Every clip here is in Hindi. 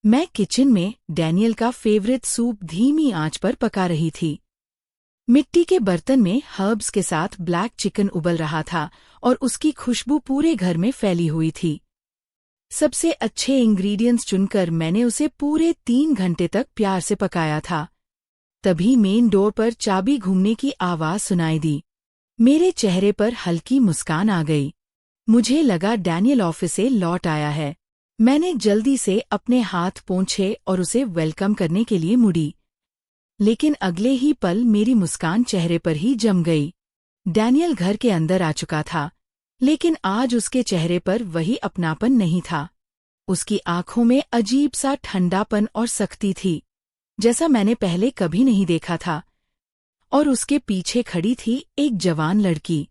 मैं किचन में डैनियल का फेवरेट सूप धीमी आंच पर पका रही थी। मिट्टी के बर्तन में हर्ब्स के साथ ब्लैक चिकन उबल रहा था और उसकी खुशबू पूरे घर में फैली हुई थी। सबसे अच्छे इंग्रेडिएंट्स चुनकर मैंने उसे पूरे 3 घंटे तक प्यार से पकाया था। तभी मेन डोर पर चाबी घूमने की आवाज सुनाई दी। मेरे चेहरे पर हल्की मुस्कान आ गई। मुझे लगा डैनियल ऑफिस से लौट आया है। मैंने जल्दी से अपने हाथ पोंछे और उसे वेलकम करने के लिए मुड़ी, लेकिन अगले ही पल मेरी मुस्कान चेहरे पर ही जम गई। डैनियल घर के अंदर आ चुका था, लेकिन आज उसके चेहरे पर वही अपनापन नहीं था। उसकी आंखों में अजीब सा ठंडापन और सख्ती थी, जैसा मैंने पहले कभी नहीं देखा था। और उसके पीछे खड़ी थी एक जवान लड़की।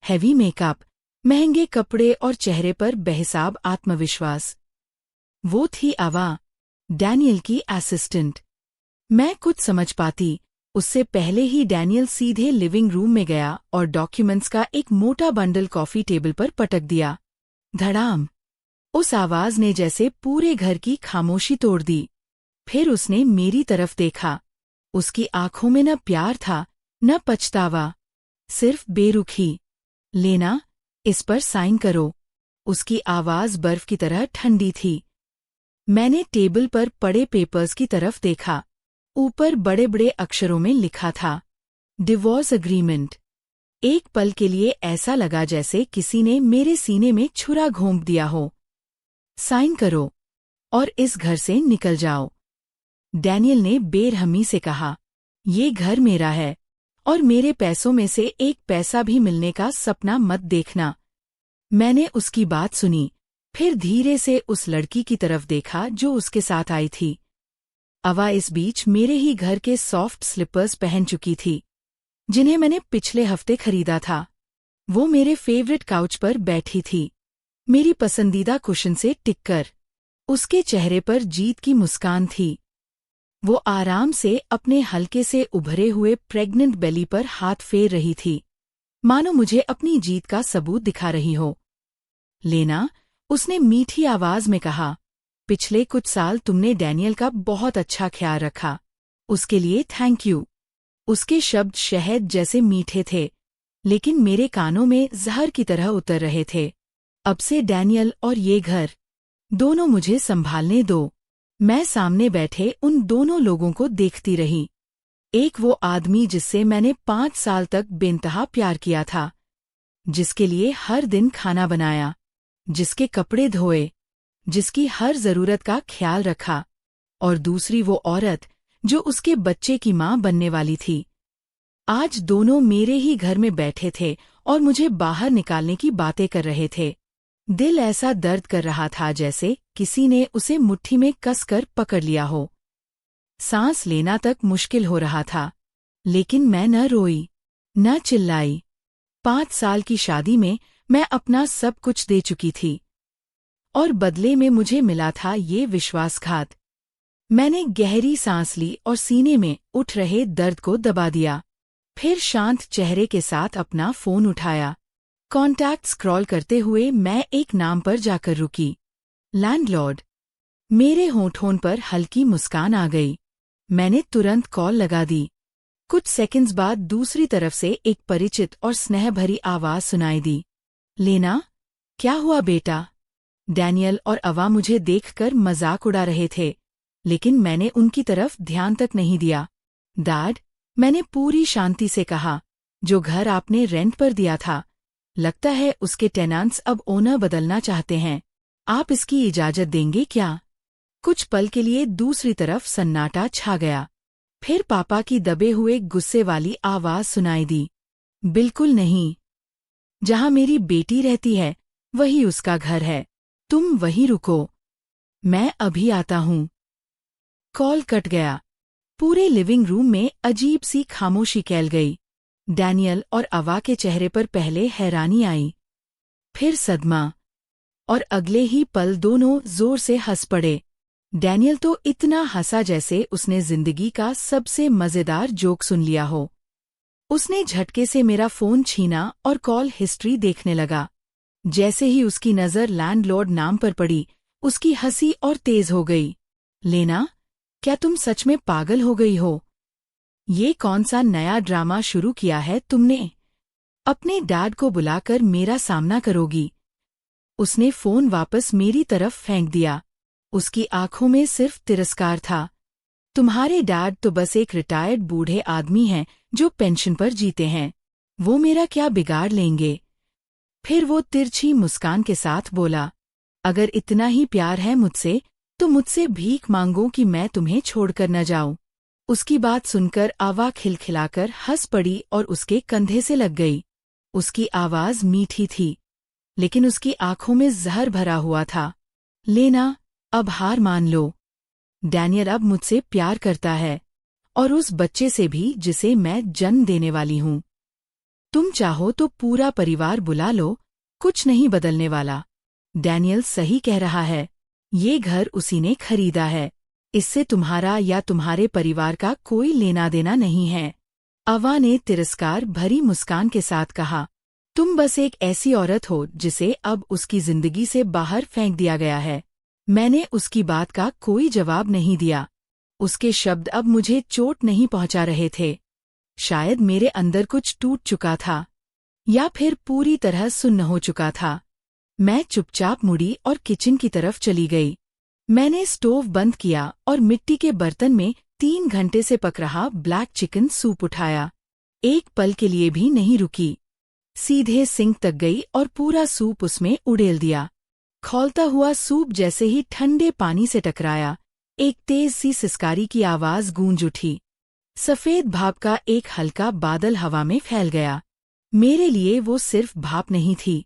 हैवी मेकअप, महंगे कपड़े और चेहरे पर बेहिसाब आत्मविश्वास। वो थी अवा, डैनियल की असिस्टेंट। मैं कुछ समझ पाती उससे पहले ही डैनियल सीधे लिविंग रूम में गया और डॉक्यूमेंट्स का एक मोटा बंडल कॉफी टेबल पर पटक दिया। धड़ाम! उस आवाज ने जैसे पूरे घर की खामोशी तोड़ दी। फिर उसने मेरी तरफ देखा। उसकी आंखों में न प्यार था, न पछतावा, सिर्फ बेरुखी। लेना, इस पर साइन करो। उसकी आवाज बर्फ की तरह ठंडी थी। मैंने टेबल पर पड़े पेपर्स की तरफ देखा। ऊपर बड़े बड़े अक्षरों में लिखा था, डिवोर्स अग्रीमेंट। एक पल के लिए ऐसा लगा जैसे किसी ने मेरे सीने में छुरा घोंप दिया हो। साइन करो और इस घर से निकल जाओ, डैनियल ने बेरहमी से कहा। ये घर मेरा है और मेरे पैसों में से एक पैसा भी मिलने का सपना मत देखना। मैंने उसकी बात सुनी, फिर धीरे से उस लड़की की तरफ देखा जो उसके साथ आई थी। अवा इस बीच मेरे ही घर के सॉफ्ट स्लीपर्स पहन चुकी थी, जिन्हें मैंने पिछले हफ्ते खरीदा था। वो मेरे फेवरेट काउच पर बैठी थी, मेरी पसंदीदा कुशन से टिककर। उसके चेहरे पर जीत की मुस्कान थी। वो आराम से अपने हल्के से उभरे हुए प्रेग्नेंट बेली पर हाथ फेर रही थी, मानो मुझे अपनी जीत का सबूत दिखा रही हो। लेना, उसने मीठी आवाज में कहा, पिछले कुछ साल तुमने डैनियल का बहुत अच्छा ख्याल रखा। उसके लिए थैंक यू। उसके शब्द शहद जैसे मीठे थे, लेकिन मेरे कानों में जहर की तरह उतर रहे थे। अब से डैनियल और ये घर, दोनों मुझे संभालने दो। मैं सामने बैठे उन दोनों लोगों को देखती रही। एक वो आदमी जिससे मैंने 5 साल तक बेइंतहा प्यार किया था, जिसके लिए हर दिन खाना बनाया, जिसके कपड़े धोए, जिसकी हर जरूरत का ख्याल रखा। और दूसरी वो औरत जो उसके बच्चे की मां बनने वाली थी। आज दोनों मेरे ही घर में बैठे थे और मुझे बाहर निकालने की बातें कर रहे थे। दिल ऐसा दर्द कर रहा था जैसे किसी ने उसे मुट्ठी में कसकर पकड़ लिया हो। सांस लेना तक मुश्किल हो रहा था, लेकिन मैं न रोई, न चिल्लाई। 5 साल की शादी में मैं अपना सब कुछ दे चुकी थी, और बदले में मुझे मिला था ये विश्वासघात। मैंने गहरी सांस ली और सीने में उठ रहे दर्द को दबा दिया। फिर शांत चेहरे के साथ अपना फोन उठाया। कॉन्टैक्ट स्क्रॉल करते हुए मैं एक नाम पर जाकर रुकी, लैंडलॉर्ड। मेरे होठों पर हल्की मुस्कान आ गई। मैंने तुरंत कॉल लगा दी। कुछ सेकंड्स बाद दूसरी तरफ से एक परिचित और स्नेह भरी आवाज सुनाई दी। लेना, क्या हुआ बेटा? डैनियल और अवा मुझे देखकर मजाक उड़ा रहे थे, लेकिन मैंने उनकी तरफ ध्यान तक नहीं दिया। डैड, मैंने पूरी शांति से कहा, जो घर आपने रेंट पर दिया था, लगता है उसके टेनेंट्स अब ओनर बदलना चाहते हैं। आप इसकी इजाजत देंगे क्या? कुछ पल के लिए दूसरी तरफ सन्नाटा छा गया। फिर पापा की दबे हुए गुस्से वाली आवाज सुनाई दी, बिल्कुल नहीं। जहां मेरी बेटी रहती है, वही उसका घर है। तुम वहीं रुको, मैं अभी आता हूं। कॉल कट गया। पूरे लिविंग रूम में अजीब सी खामोशी फैल गई। डैनियल और अवा के चेहरे पर पहले हैरानी आई, फिर सदमा, और अगले ही पल दोनों जोर से हंस पड़े। डैनियल तो इतना हंसा जैसे उसने जिंदगी का सबसे मजेदार जोक सुन लिया हो। उसने झटके से मेरा फोन छीना और कॉल हिस्ट्री देखने लगा। जैसे ही उसकी नजर लैंडलॉर्ड नाम पर पड़ी, उसकी हंसी और तेज हो गई। लेना, क्या तुम सच में पागल हो गई हो? ये कौन सा नया ड्रामा शुरू किया है तुमने? अपने डैड को बुलाकर मेरा सामना करोगी? उसने फोन वापस मेरी तरफ फेंक दिया। उसकी आंखों में सिर्फ तिरस्कार था। तुम्हारे डैड तो बस एक रिटायर्ड बूढ़े आदमी हैं जो पेंशन पर जीते हैं। वो मेरा क्या बिगाड़ लेंगे? फिर वो तिरछी मुस्कान के साथ बोला, अगर इतना ही प्यार है मुझसे तो मुझसे भीख मांगो कि मैं तुम्हें छोड़कर न जाऊं। उसकी बात सुनकर आवा खिलखिलाकर हंस पड़ी और उसके कंधे से लग गई। उसकी आवाज मीठी थी, लेकिन उसकी आंखों में जहर भरा हुआ था। लेना, अब हार मान लो। डैनियल अब मुझसे प्यार करता है, और उस बच्चे से भी जिसे मैं जन्म देने वाली हूं। तुम चाहो तो पूरा परिवार बुला लो, कुछ नहीं बदलने वाला। डैनियल सही कह रहा है। ये घर उसी ने खरीदा है। इससे तुम्हारा या तुम्हारे परिवार का कोई लेना देना नहीं है। अवा ने तिरस्कार भरी मुस्कान के साथ कहा, तुम बस एक ऐसी औरत हो जिसे अब उसकी जिंदगी से बाहर फेंक दिया गया है। मैंने उसकी बात का कोई जवाब नहीं दिया। उसके शब्द अब मुझे चोट नहीं पहुंचा रहे थे। शायद मेरे अंदर कुछ टूट चुका था, या फिर पूरी तरह सुन्न हो चुका था। मैं चुपचाप मुड़ी और किचन की तरफ चली गई। मैंने स्टोव बंद किया और मिट्टी के बर्तन में 3 घंटे से पक रहा ब्लैक चिकन सूप उठाया। एक पल के लिए भी नहीं रुकी। सीधे सिंक तक गई और पूरा सूप उसमें उड़ेल दिया। खौलता हुआ सूप जैसे ही ठंडे पानी से टकराया, एक तेज सी सिसकारी की आवाज गूंज उठी। सफेद भाप का एक हल्का बादल हवा में फैल गया। मेरे लिए वो सिर्फ भाप नहीं थी,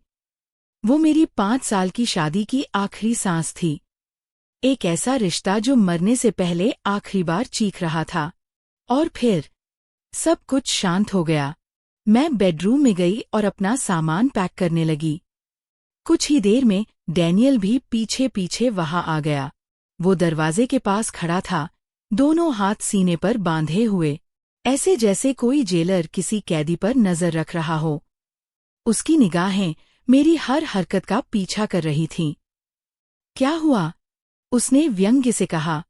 वो मेरी 5 साल की शादी की आखिरी सांस थी। एक ऐसा रिश्ता जो मरने से पहले आखिरी बार चीख रहा था। और फिर सब कुछ शांत हो गया। मैं बेडरूम में गई और अपना सामान पैक करने लगी। कुछ ही देर में डैनियल भी पीछे पीछे वहां आ गया। वो दरवाजे के पास खड़ा था, दोनों हाथ सीने पर बांधे हुए, ऐसे जैसे कोई जेलर किसी कैदी पर नजर रख रहा हो। उसकी निगाहें मेरी हर हरकत का पीछा कर रही थीं। क्या हुआ? उसने व्यंग्य से कहा।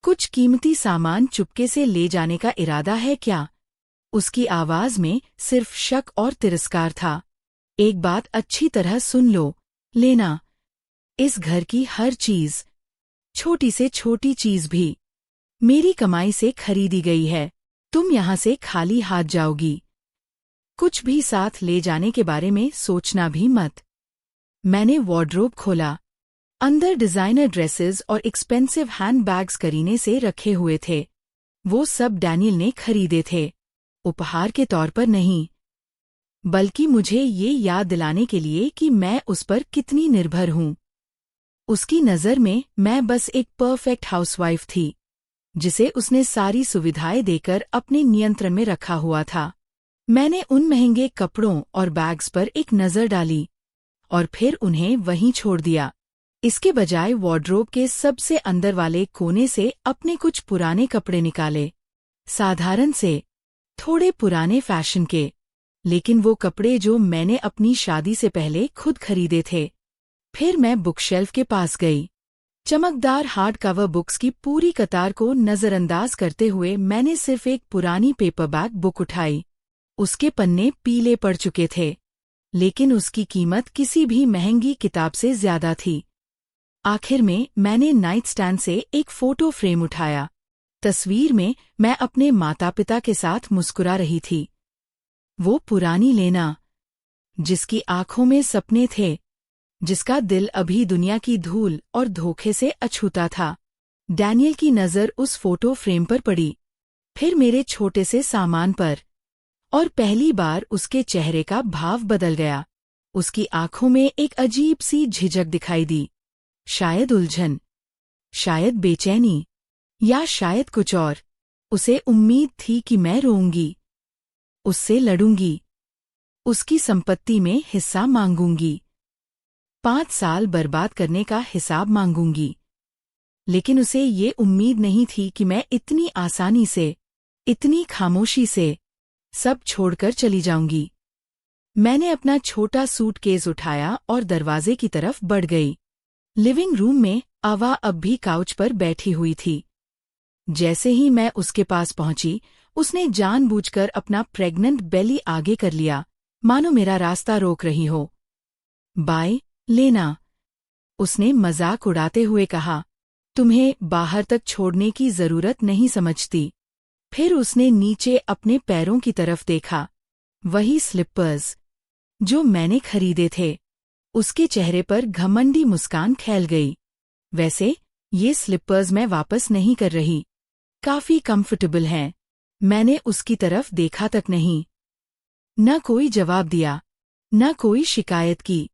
कुछ कीमती सामान चुपके से ले जाने का इरादा है क्या? उसकी आवाज में सिर्फ शक और तिरस्कार था। एक बात अच्छी तरह सुन लो, लेना। इस घर की हर चीज, छोटी से छोटी चीज भी, मेरी कमाई से खरीदी गई है। तुम यहां से खाली हाथ जाओगी। कुछ भी साथ ले जाने के बारे में सोचना भी मत। मैंने वार्डरोब खोला। अंदर डिजाइनर ड्रेसेस और एक्सपेंसिव हैंडबैग्स करीने से रखे हुए थे। वो सब डैनियल ने खरीदे थे, उपहार के तौर पर नहीं, बल्कि मुझे ये याद दिलाने के लिए कि मैं उस पर कितनी निर्भर हूं। उसकी नज़र में मैं बस एक परफेक्ट हाउसवाइफ थी, जिसे उसने सारी सुविधाएं देकर अपने नियंत्रण में रखा हुआ था। मैंने उन महंगे कपड़ों और बैग्स पर एक नज़र डाली और फिर उन्हें वहीं छोड़ दिया। इसके बजाय वार्डरोब के सबसे अंदर वाले कोने से अपने कुछ पुराने कपड़े निकाले। साधारण से, थोड़े पुराने फैशन के, लेकिन वो कपड़े जो मैंने अपनी शादी से पहले खुद खरीदे थे। फिर मैं बुकशेल्फ के पास गई। चमकदार हार्ड कवर बुक्स की पूरी कतार को नज़रअंदाज करते हुए मैंने सिर्फ एक पुरानी पेपरबैक बुक उठाई। उसके पन्ने पीले पड़ चुके थे, लेकिन उसकी कीमत किसी भी महंगी किताब से ज्यादा थी। आखिर में मैंने नाइट स्टैंड से एक फोटो फ्रेम उठाया। तस्वीर में मैं अपने माता पिता के साथ मुस्कुरा रही थी। वो पुरानी लेना, जिसकी आंखों में सपने थे, जिसका दिल अभी दुनिया की धूल और धोखे से अछूता था। डैनियल की नज़र उस फोटो फ्रेम पर पड़ी, फिर मेरे छोटे से सामान पर, और पहली बार उसके चेहरे का भाव बदल गया। उसकी आंखों में एक अजीब सी झिझक दिखाई दी, शायद उलझन, शायद बेचैनी, या शायद कुछ और। उसे उम्मीद थी कि मैं रोऊंगी, उससे लड़ूंगी, उसकी संपत्ति में हिस्सा मांगूंगी, 5 साल बर्बाद करने का हिसाब मांगूंगी। लेकिन उसे ये उम्मीद नहीं थी कि मैं इतनी आसानी से, इतनी खामोशी से सब छोड़कर चली जाऊंगी। मैंने अपना छोटा सूटकेस उठाया और दरवाजे की तरफ बढ़ गई। लिविंग रूम में अवा अब भी काउच पर बैठी हुई थी। जैसे ही मैं उसके पास पहुंची, उसने जानबूझकर अपना प्रेग्नेंट बेली आगे कर लिया, मानो मेरा रास्ता रोक रही हो। बाय, लेना, उसने मजाक उड़ाते हुए कहा। तुम्हें बाहर तक छोड़ने की जरूरत नहीं समझती। फिर उसने नीचे अपने पैरों की तरफ देखा। वही स्लिपर्स जो मैंने खरीदे थे। उसके चेहरे पर घमंडी मुस्कान फैल गई। वैसे ये स्लिपर्स मैं वापस नहीं कर रही। काफी कंफर्टेबल हैं। मैंने उसकी तरफ देखा तक नहीं। न कोई जवाब दिया, न कोई शिकायत की।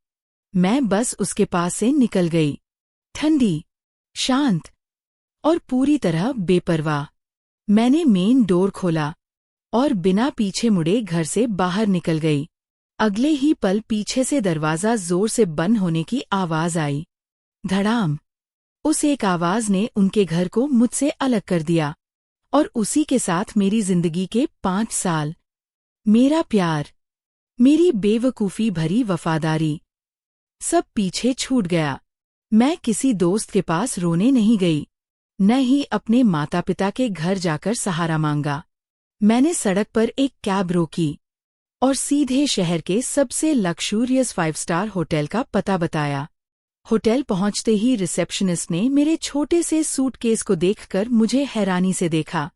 मैं बस उसके पास से निकल गई, ठंडी, शांत और पूरी तरह बेपरवाह। मैंने मेन डोर खोला और बिना पीछे मुड़े घर से बाहर निकल गई। अगले ही पल पीछे से दरवाजा जोर से बंद होने की आवाज आई। धड़ाम। उस एक आवाज ने उनके घर को मुझसे अलग कर दिया, और उसी के साथ मेरी जिंदगी के 5 साल। मेरा प्यार, मेरी बेवकूफी भरी वफादारी, सब पीछे छूट गया। मैं किसी दोस्त के पास रोने नहीं गई, न ही अपने माता पिता के घर जाकर सहारा मांगा। मैंने सड़क पर एक कैब रोकी और सीधे शहर के सबसे लक्सूरियस 5 स्टार होटल का पता बताया। होटल पहुंचते ही रिसेप्शनिस्ट ने मेरे छोटे से सूटकेस को देखकर मुझे हैरानी से देखा,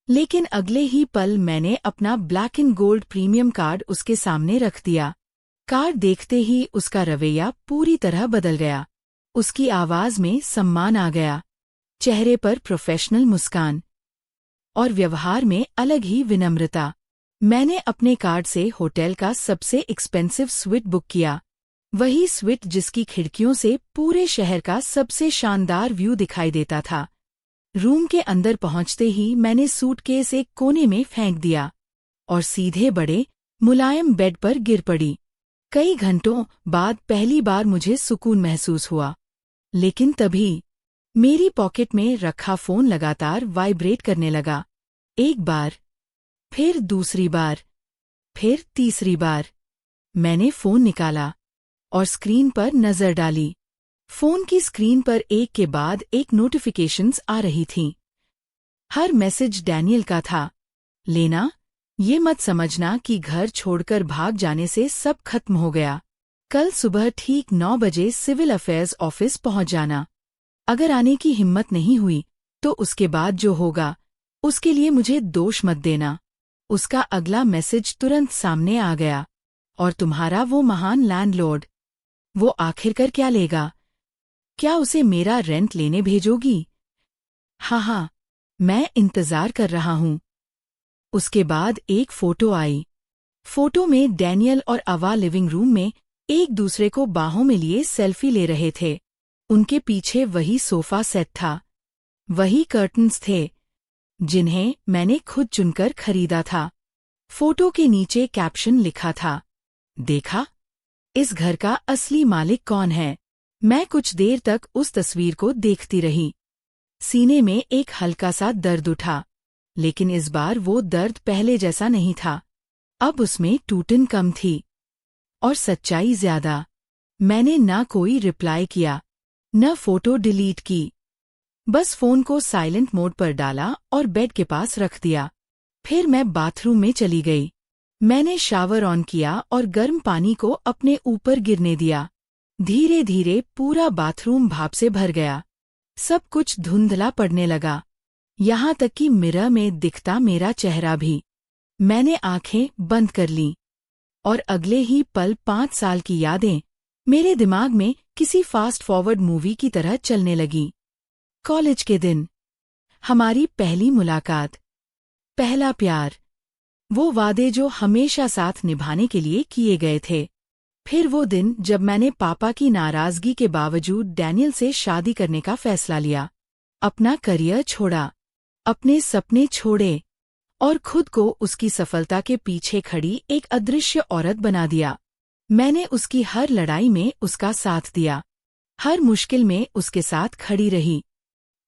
लेकिन अगले ही पल मैंने अपना black and gold premium card उसके सामने रख दिया। कार्ड देखते ही उसका रवैया पूरी तरह बदल गया। उसकी आवाज में सम्मान आ गया, चेहरे पर प्रोफेशनल मुस्कान और व्यवहार में अलग ही विनम्रता। मैंने अपने कार्ड से होटल का सबसे एक्सपेंसिव स्वीट बुक किया, वही स्वीट जिसकी खिड़कियों से पूरे शहर का सबसे शानदार व्यू दिखाई देता था। रूम के अंदर पहुंचते ही मैंने सूटकेस एक कोने में फेंक दिया और सीधे बड़े, मुलायम बेड पर गिर पड़ी। कई घंटों बाद पहली बार मुझे सुकून महसूस हुआ, लेकिन तभी मेरी पॉकेट में रखा फोन लगातार वाइब्रेट करने लगा। एक बार, फिर दूसरी बार, फिर तीसरी बार। मैंने फोन निकाला और स्क्रीन पर नजर डाली। फोन की स्क्रीन पर एक के बाद एक नोटिफिकेशंस आ रही थीं। हर मैसेज डैनियल का था। लेना, ये मत समझना कि घर छोड़कर भाग जाने से सब खत्म हो गया। कल सुबह ठीक 9 बजे सिविल अफेयर्स ऑफिस पहुंच जाना। अगर आने की हिम्मत नहीं हुई तो उसके बाद जो होगा उसके लिए मुझे दोष मत देना। उसका अगला मैसेज तुरंत सामने आ गया। और तुम्हारा वो महान लैंडलॉर्ड, वो आखिरकार क्या लेगा? क्या उसे मेरा रेंट लेने भेजोगी? हाँ, मैं इंतजार कर रहा हूँ। उसके बाद एक फोटो आई। फोटो में डैनियल और अवा लिविंग रूम में एक दूसरे को बाहों में लिए सेल्फी ले रहे थे। उनके पीछे वही सोफा सेट था, वही कर्टन्स थे जिन्हें मैंने खुद चुनकर खरीदा था। फोटो के नीचे कैप्शन लिखा था, देखा, इस घर का असली मालिक कौन है? मैं कुछ देर तक उस तस्वीर को देखती रही। सीने में एक हल्का सा दर्द उठा, लेकिन इस बार वो दर्द पहले जैसा नहीं था। अब उसमें टूटन कम थी और सच्चाई ज्यादा। मैंने ना कोई रिप्लाई किया, न फोटो डिलीट की। बस फोन को साइलेंट मोड पर डाला और बेड के पास रख दिया। फिर मैं बाथरूम में चली गई। मैंने शावर ऑन किया और गर्म पानी को अपने ऊपर गिरने दिया। धीरे धीरे पूरा बाथरूम भाप से भर गया। सब कुछ धुंधला पड़ने लगा, यहाँ तक कि मिरर में दिखता मेरा चेहरा भी। मैंने आंखें बंद कर लीं और अगले ही पल 5 साल की यादें मेरे दिमाग में किसी फास्ट फॉरवर्ड मूवी की तरह चलने लगी। कॉलेज के दिन, हमारी पहली मुलाकात, पहला प्यार, वो वादे जो हमेशा साथ निभाने के लिए किए गए थे। फिर वो दिन जब मैंने पापा की नाराजगी के बावजूद डैनियल से शादी करने का फैसला लिया। अपना करियर छोड़ा, अपने सपने छोड़े और खुद को उसकी सफलता के पीछे खड़ी एक अदृश्य औरत बना दिया। मैंने उसकी हर लड़ाई में उसका साथ दिया, हर मुश्किल में उसके साथ खड़ी रही।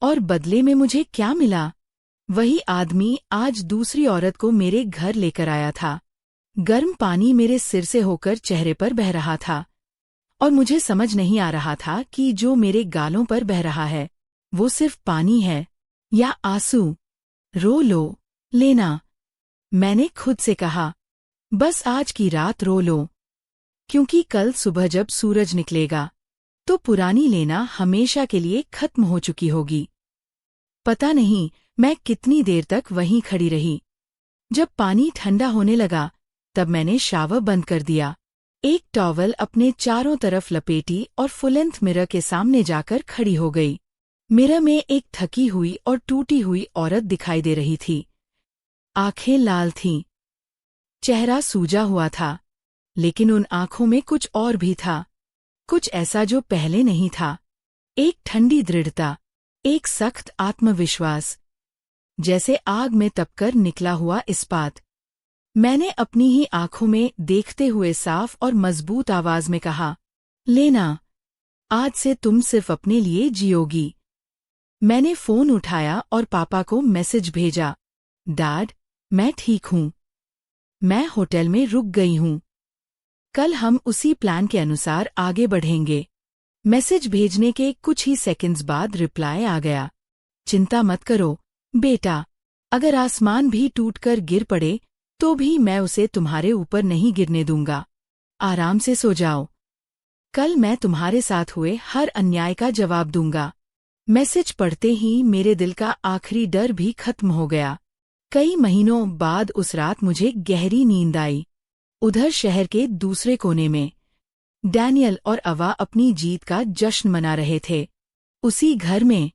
और बदले में मुझे क्या मिला? वही आदमी आज दूसरी औरत को मेरे घर लेकर आया था। गर्म पानी मेरे सिर से होकर चेहरे पर बह रहा था और मुझे समझ नहीं आ रहा था कि जो मेरे गालों पर बह रहा है वो सिर्फ पानी है या आंसू। रो लो, लेना, मैंने खुद से कहा। बस आज की रात रो लो, क्योंकि कल सुबह जब सूरज निकलेगा तो पुरानी लेना हमेशा के लिए खत्म हो चुकी होगी। पता नहीं मैं कितनी देर तक वहीं खड़ी रही। जब पानी ठंडा होने लगा तब मैंने शावर बंद कर दिया, एक टॉवल अपने चारों तरफ लपेटी और फुल लेंथ मिरर के सामने जाकर खड़ी हो गई। मिरर में एक थकी हुई और टूटी हुई औरत दिखाई दे रही थी। आंखें लाल थीं, चेहरा सूजा हुआ था, लेकिन उन आंखों में कुछ और भी था, कुछ ऐसा जो पहले नहीं था। एक ठंडी दृढ़ता, एक सख्त आत्मविश्वास, जैसे आग में तपकर निकला हुआ इस्पात। मैंने अपनी ही आंखों में देखते हुए साफ और मजबूत आवाज में कहा, लेना, आज से तुम सिर्फ अपने लिए जियोगी। मैंने फोन उठाया और पापा को मैसेज भेजा, डैड, मैं ठीक हूँ, मैं होटल में रुक गई हूँ, कल हम उसी प्लान के अनुसार आगे बढ़ेंगे। मैसेज भेजने के कुछ ही सेकंड्स बाद रिप्लाई आ गया, चिंता मत करो बेटा, अगर आसमान भी टूटकर गिर पड़े तो भी मैं उसे तुम्हारे ऊपर नहीं गिरने दूंगा। आराम से सो जाओ, कल मैं तुम्हारे साथ हुए हर अन्याय का जवाब दूंगा। मैसेज पढ़ते ही मेरे दिल का आखिरी डर भी खत्म हो गया। कई महीनों बाद उस रात मुझे गहरी नींद आई। उधर शहर के दूसरे कोने में डैनियल और अवा अपनी जीत का जश्न मना रहे थे। उसी घर में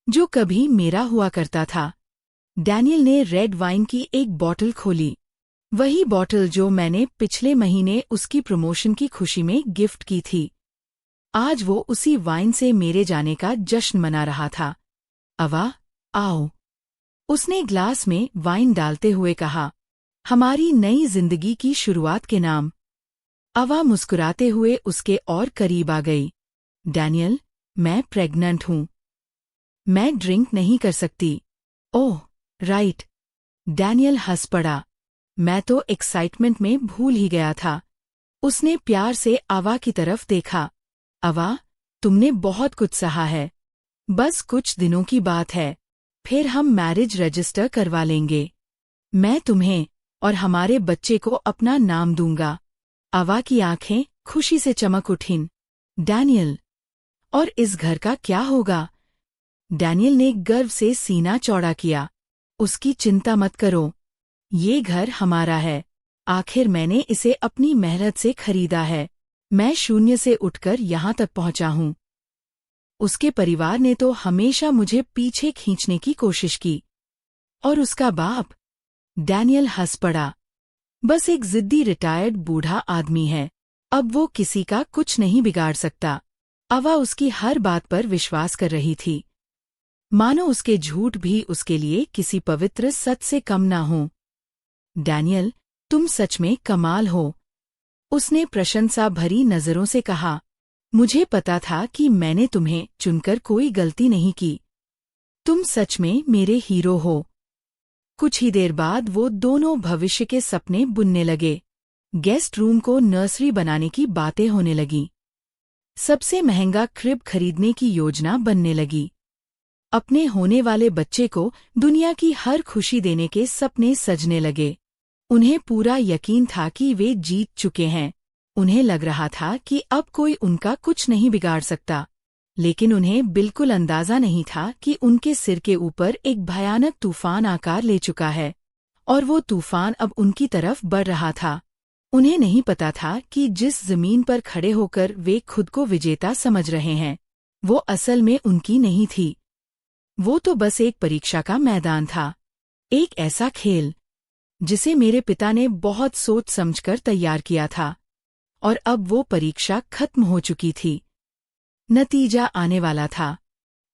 जो कभी मेरा हुआ करता था। डैनियल ने रेड वाइन की एक बॉटल खोली, वही बॉटल जो मैंने पिछले महीने उसकी प्रमोशन की खुशी में गिफ्ट की थी। आज वो उसी वाइन से मेरे जाने का जश्न मना रहा था। अवा, आओ, उसने ग्लास में वाइन डालते हुए कहा, हमारी नई जिंदगी की शुरुआत के नाम। अवा मुस्कुराते हुए उसके और करीब आ गई। डैनियल, मैं प्रेग्नेंट हूँ, मैं ड्रिंक नहीं कर सकती। ओह राइट, डैनियल हंस पड़ा। मैं तो एक्साइटमेंट में भूल ही गया था। उसने प्यार से अवा की तरफ देखा। अवा, तुमने बहुत कुछ सहा है, बस कुछ दिनों की बात है, फिर हम मैरिज रजिस्टर करवा लेंगे। मैं तुम्हें और हमारे बच्चे को अपना नाम दूंगा। अवा की आंखें खुशी से चमक उठीं। डैनियल, और इस घर का क्या होगा? डैनियल ने गर्व से सीना चौड़ा किया। उसकी चिंता मत करो, ये घर हमारा है। आखिर मैंने इसे अपनी मेहनत से खरीदा है। मैं शून्य से उठकर यहाँ तक पहुँचा हूँ। उसके परिवार ने तो हमेशा मुझे पीछे खींचने की कोशिश की। और उसका बाप? डैनियल हंस पड़ा। बस एक जिद्दी रिटायर्ड बूढ़ा आदमी है, अब वो किसी का कुछ नहीं बिगाड़ सकता। अवा उसकी हर बात पर विश्वास कर रही थी, मानो उसके झूठ भी उसके लिए किसी पवित्र सच से कम ना हो। डैनियल, तुम सच में कमाल हो, उसने प्रशंसा भरी नजरों से कहा। मुझे पता था कि मैंने तुम्हें चुनकर कोई गलती नहीं की। तुम सच में मेरे हीरो हो। कुछ ही देर बाद वो दोनों भविष्य के सपने बुनने लगे। गेस्ट रूम को नर्सरी बनाने की बातें होने लगीं। सबसे महंगा क्रिब खरीदने की योजना बनने लगी। अपने होने वाले बच्चे को दुनिया की हर खुशी देने के सपने सजने लगे। उन्हें पूरा यकीन था कि वे जीत चुके हैं। उन्हें लग रहा था कि अब कोई उनका कुछ नहीं बिगाड़ सकता, लेकिन उन्हें बिल्कुल अंदाजा नहीं था कि उनके सिर के ऊपर एक भयानक तूफान आकार ले चुका है, और वो तूफान अब उनकी तरफ बढ़ रहा था। उन्हें नहीं पता था कि जिस जमीन पर खड़े होकर वे खुद को विजेता समझ रहे हैं, वो असल में उनकी नहीं थी। वो तो बस एक परीक्षा का मैदान था, एक ऐसा खेल जिसे मेरे पिता ने बहुत सोच समझकर तैयार किया था, और अब वो परीक्षा खत्म हो चुकी थी। नतीजा आने वाला था,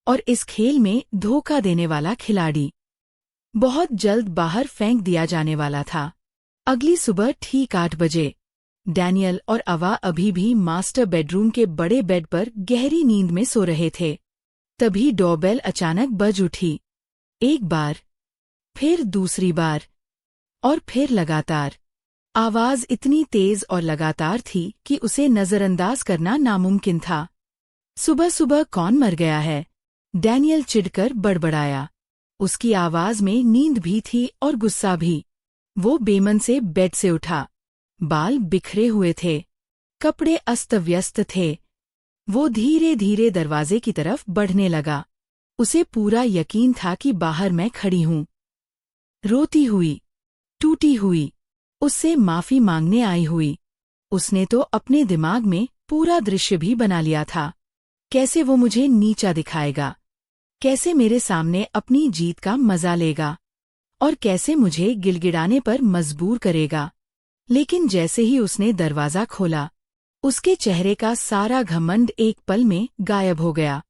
और इस खेल में धोखा देने वाला खिलाड़ी बहुत जल्द बाहर फेंक दिया जाने वाला था। अगली सुबह ठीक 8 बजे डैनियल और अवा अभी भी मास्टर बेडरूम के बड़े बेड पर गहरी नींद में सो रहे थे। तभी डोरबेल अचानक बज उठी। एक बार, फिर दूसरी बार, और फिर लगातार। आवाज इतनी तेज और लगातार थी कि उसे नजरअंदाज करना नामुमकिन था। सुबह सुबह कौन मर गया है? डैनियल चिढ़कर बड़बड़ाया। उसकी आवाज में नींद भी थी और गुस्सा भी। वो बेमन से बेड से उठा। बाल बिखरे हुए थे, कपड़े अस्त व्यस्त थे। वो धीरे धीरे दरवाजे की तरफ बढ़ने लगा। उसे पूरा यकीन था कि बाहर मैं खड़ी हूं, रोती हुई, टूटी हुई, उससे माफी मांगने आई हुई। उसने तो अपने दिमाग में पूरा दृश्य भी बना लिया था। कैसे वो मुझे नीचा दिखाएगा, कैसे मेरे सामने अपनी जीत का मजा लेगा, और कैसे मुझे गिड़गिड़ाने पर मजबूर करेगा। लेकिन जैसे ही उसने दरवाजा खोला, उसके चेहरे का सारा घमंड एक पल में गायब हो गया।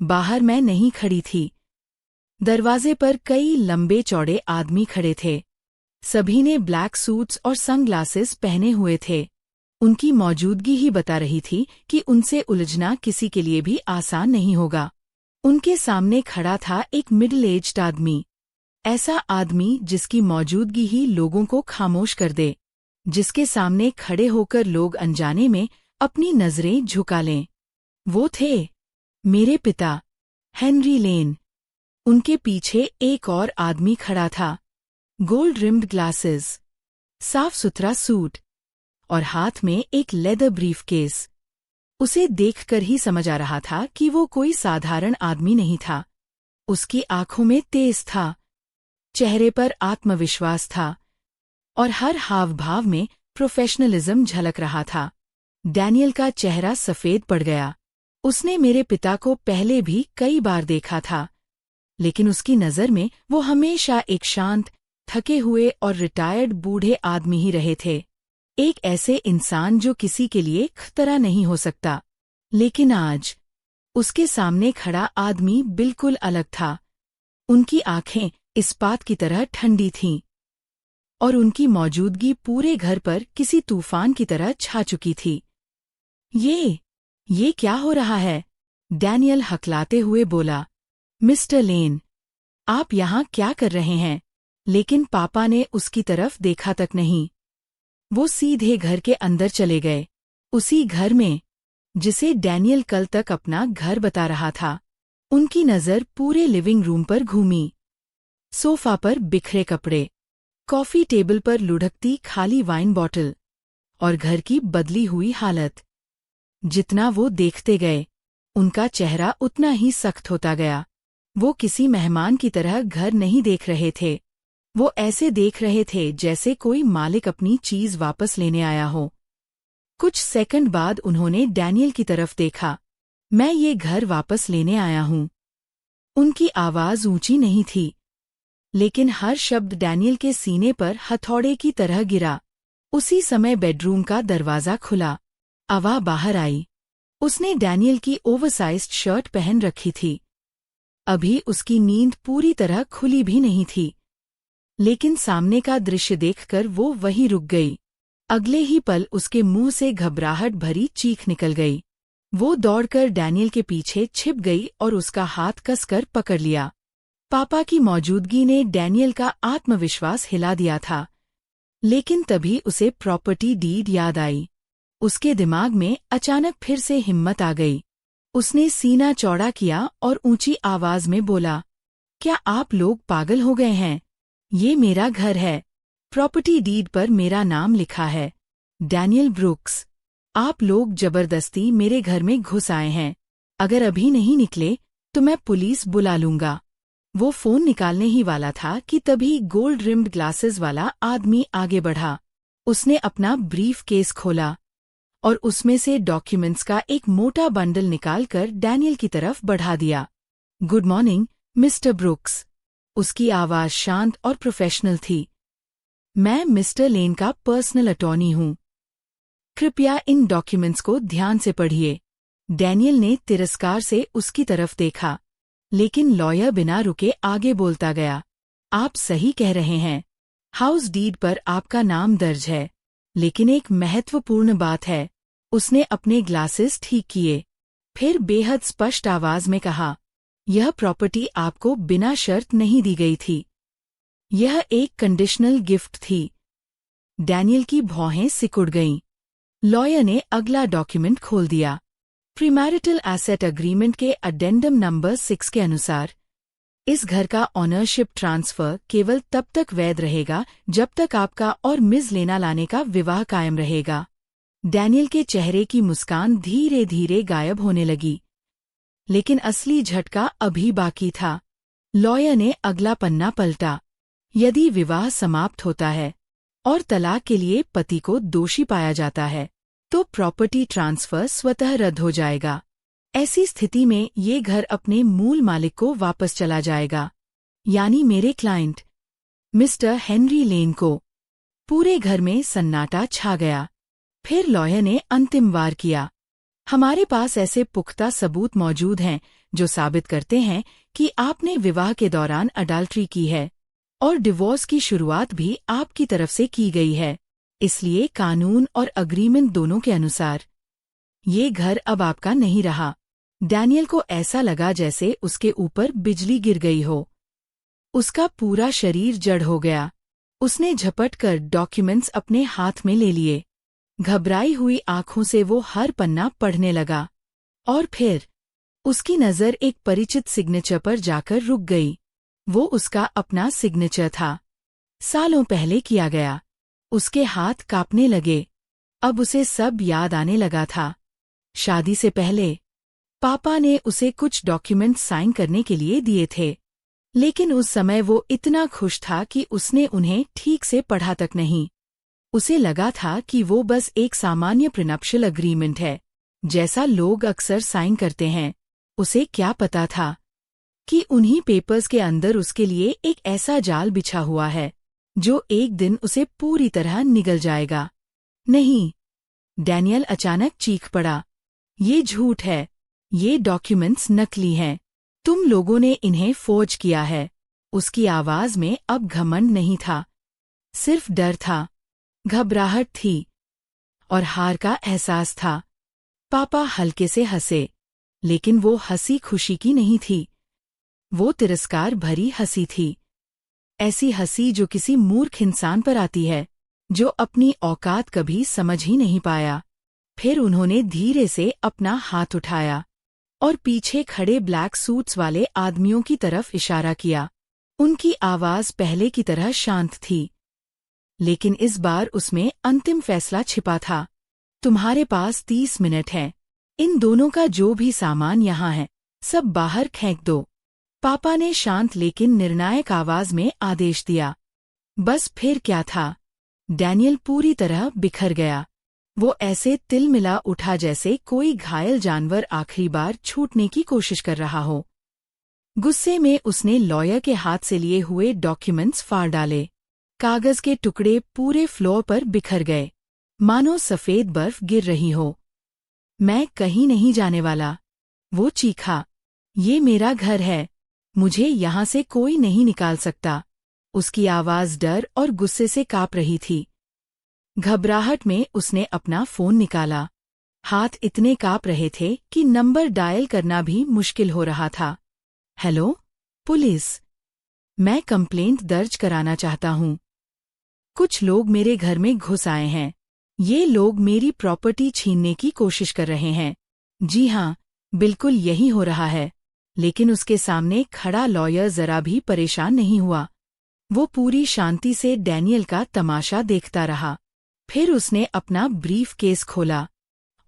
बाहर मैं नहीं खड़ी थी। दरवाजे पर कई लंबे चौड़े आदमी खड़े थे। सभी ने ब्लैक सूट्स और सनग्लासेस पहने हुए थे। उनकी मौजूदगी ही बता रही थी कि उनसे उलझना किसी के लिए भी आसान नहीं होगा। उनके सामने खड़ा था एक मिडिल एज्ड आदमी। ऐसा आदमी जिसकी मौजूदगी ही लोगों को खामोश कर दे, जिसके सामने खड़े होकर लोग अनजाने में अपनी नजरें झुका लें। वो थे मेरे पिता, हेनरी लेन। उनके पीछे एक और आदमी खड़ा था, गोल्ड रिम्ड ग्लासेस, साफ सुथरा सूट और हाथ में एक लेदर ब्रीफकेस। उसे देखकर ही समझ आ रहा था कि वो कोई साधारण आदमी नहीं था। उसकी आंखों में तेज था, चेहरे पर आत्मविश्वास था और हर हाव भाव में प्रोफेशनलिज्म झलक रहा था। डैनियल का चेहरा सफेद पड़ गया। उसने मेरे पिता को पहले भी कई बार देखा था, लेकिन उसकी नज़र में वो हमेशा एक शांत, थके हुए और रिटायर्ड बूढ़े आदमी ही रहे थे। एक ऐसे इंसान जो किसी के लिए खतरा नहीं हो सकता। लेकिन आज उसके सामने खड़ा आदमी बिल्कुल अलग था। उनकी आंखें इस्पात की तरह ठंडी थीं और उनकी मौजूदगी पूरे घर पर किसी तूफान की तरह छा चुकी थी। ये क्या हो रहा है? डैनियल हकलाते हुए बोला। मिस्टर लेन, आप यहाँ क्या कर रहे हैं? लेकिन पापा ने उसकी तरफ देखा तक नहीं। वो सीधे घर के अंदर चले गए, उसी घर में जिसे डैनियल कल तक अपना घर बता रहा था। उनकी नज़र पूरे लिविंग रूम पर घूमी। सोफा पर बिखरे कपड़े, कॉफी टेबल पर लुढ़कती खाली वाइन बॉटल और घर की बदली हुई हालत। जितना वो देखते गए, उनका चेहरा उतना ही सख्त होता गया। वो किसी मेहमान की तरह घर नहीं देख रहे थे। वो ऐसे देख रहे थे जैसे कोई मालिक अपनी चीज वापस लेने आया हो। कुछ सेकंड बाद उन्होंने डैनियल की तरफ देखा। मैं ये घर वापस लेने आया हूं। उनकी आवाज ऊंची नहीं थी, लेकिन हर शब्द डैनियल के सीने पर हथौड़े की तरह गिरा। उसी समय बेडरूम का दरवाजा खुला। अवा बाहर आई। उसने डैनियल की ओवरसाइज्ड शर्ट पहन रखी थी। अभी उसकी नींद पूरी तरह खुली भी नहीं थी, लेकिन सामने का दृश्य देखकर वो वहीं रुक गई। अगले ही पल उसके मुंह से घबराहट भरी चीख निकल गई। वो दौड़कर डैनियल के पीछे छिप गई और उसका हाथ कसकर पकड़ लिया। पापा की मौजूदगी ने डैनियल का आत्मविश्वास हिला दिया था, लेकिन तभी उसे प्रॉपर्टी डीड याद आई। उसके दिमाग में अचानक फिर से हिम्मत आ गई। उसने सीना चौड़ा किया और ऊंची आवाज में बोला, क्या आप लोग पागल हो गए हैं? ये मेरा घर है। प्रॉपर्टी डीड पर मेरा नाम लिखा है, डैनियल ब्रुक्स। आप लोग जबरदस्ती मेरे घर में घुस आए हैं। अगर अभी नहीं निकले तो मैं पुलिस बुला लूंगा। वो फोन निकालने ही वाला था कि तभी गोल्ड रिम्ड ग्लासेस वाला आदमी आगे बढ़ा। उसने अपना ब्रीफ केस खोला और उसमें से डॉक्यूमेंट्स का एक मोटा बंडल निकालकर डैनियल की तरफ बढ़ा दिया। Good morning, mister brooks. उसकी आवाज शांत और प्रोफेशनल थी। मैं मिस्टर लेन का पर्सनल अटॉर्नी हूं। कृपया इन डॉक्यूमेंट्स को ध्यान से पढ़िए। डैनियल ने तिरस्कार से उसकी तरफ देखा, लेकिन लॉयर बिना रुके आगे बोलता गया। आप सही कह रहे हैं। हाउस डीड पर आपका नाम दर्ज है, लेकिन एक महत्वपूर्ण बात है। उसने अपने ग्लासेस ठीक किए, फिर बेहद स्पष्ट आवाज में कहा, यह प्रॉपर्टी आपको बिना शर्त नहीं दी गई थी। यह एक कंडीशनल गिफ्ट थी। डैनियल की भौहें सिकुड़ गईं। लॉयर ने अगला डॉक्यूमेंट खोल दिया। प्रीमैरिटल एसेट अग्रीमेंट के अडेंडम नंबर 6 के अनुसार इस घर का ऑनरशिप ट्रांसफर केवल तब तक वैध रहेगा जब तक आपका और मिस लेना लाने का विवाह कायम रहेगा। डैनियल के चेहरे की मुस्कान धीरे धीरे गायब होने लगी, लेकिन असली झटका अभी बाकी था। लॉयर ने अगला पन्ना पलटा। यदि विवाह समाप्त होता है और तलाक के लिए पति को दोषी पाया जाता है, तो प्रॉपर्टी ट्रांसफर स्वतः रद्द हो जाएगा। ऐसी स्थिति में ये घर अपने मूल मालिक को वापस चला जाएगा, यानी मेरे क्लाइंट मिस्टर हेनरी लेन को। पूरे घर में सन्नाटा छा गया। फिर लॉयर ने अंतिम वार किया। हमारे पास ऐसे पुख्ता सबूत मौजूद हैं जो साबित करते हैं कि आपने विवाह के दौरान अडल्ट्री की है और डिवोर्स की शुरुआत भी आपकी तरफ से की गई है। इसलिए कानून और अग्रीमेंट दोनों के अनुसार ये घर अब आपका नहीं रहा। डैनियल को ऐसा लगा जैसे उसके ऊपर बिजली गिर गई हो। उसका पूरा शरीर जड़ हो गया। उसने झपट कर डॉक्यूमेंट्स अपने हाथ में ले लिए। घबराई हुई आंखों से वो हर पन्ना पढ़ने लगा और फिर उसकी नज़र एक परिचित सिग्नेचर पर जाकर रुक गई। वो उसका अपना सिग्नेचर था, सालों पहले किया गया। उसके हाथ कांपने लगे। अब उसे सब याद आने लगा था। शादी से पहले पापा ने उसे कुछ डॉक्यूमेंट्स साइन करने के लिए दिए थे, लेकिन उस समय वो इतना खुश था कि उसने उन्हें ठीक से पढ़ा तक नहीं। उसे लगा था कि वो बस एक सामान्य प्रीनप्शियल अग्रीमेंट है, जैसा लोग अक्सर साइन करते हैं। उसे क्या पता था कि उन्हीं पेपर्स के अंदर उसके लिए एक ऐसा जाल बिछा हुआ है जो एक दिन उसे पूरी तरह निगल जाएगा। नहीं, डैनियल अचानक चीख पड़ा। ये झूठ है। ये डॉक्यूमेंट्स नकली हैं। तुम लोगों ने इन्हें फोर्ज किया है। उसकी आवाज में अब घमंड नहीं था, सिर्फ डर था, घबराहट थी और हार का एहसास था। पापा हल्के से हंसे, लेकिन वो हंसी खुशी की नहीं थी। वो तिरस्कार भरी हंसी थी, ऐसी हंसी जो किसी मूर्ख इंसान पर आती है जो अपनी औकात कभी समझ ही नहीं पाया। फिर उन्होंने धीरे से अपना हाथ उठाया और पीछे खड़े ब्लैक सूट्स वाले आदमियों की तरफ इशारा किया। उनकी आवाज पहले की तरह शांत थी, लेकिन इस बार उसमें अंतिम फैसला छिपा था। तुम्हारे पास 30 मिनट हैं। इन दोनों का जो भी सामान यहाँ है, सब बाहर फेंक दो। पापा ने शांत लेकिन निर्णायक आवाज में आदेश दिया। बस फिर क्या था? डैनियल पूरी तरह बिखर गया। वो ऐसे तिलमिला उठा जैसे कोई घायल जानवर आखिरी बार छूटने की कोशिश कर रहा हो। गुस्से में उसने लॉयर के हाथ से लिए हुए डॉक्यूमेंट्स फाड़ डाले। कागज के टुकड़े पूरे फ्लोर पर बिखर गए, मानो सफेद बर्फ गिर रही हो। मैं कहीं नहीं जाने वाला, वो चीखा। ये मेरा घर है, मुझे यहाँ से कोई नहीं निकाल सकता। उसकी आवाज डर और गुस्से से कांप रही थी। घबराहट में उसने अपना फोन निकाला। हाथ इतने कांप रहे थे कि नंबर डायल करना भी मुश्किल हो रहा था। Hello, police. मैं कंप्लेंट दर्ज कराना चाहता हूँ। कुछ लोग मेरे घर में घुस आए हैं। ये लोग मेरी प्रॉपर्टी छीनने की कोशिश कर रहे हैं। जी हाँ, बिल्कुल यही हो रहा है। लेकिन उसके सामने खड़ा लॉयर जरा भी परेशान नहीं हुआ। वो पूरी शांति से डैनियल का तमाशा देखता रहा। फिर उसने अपना ब्रीफ केस खोला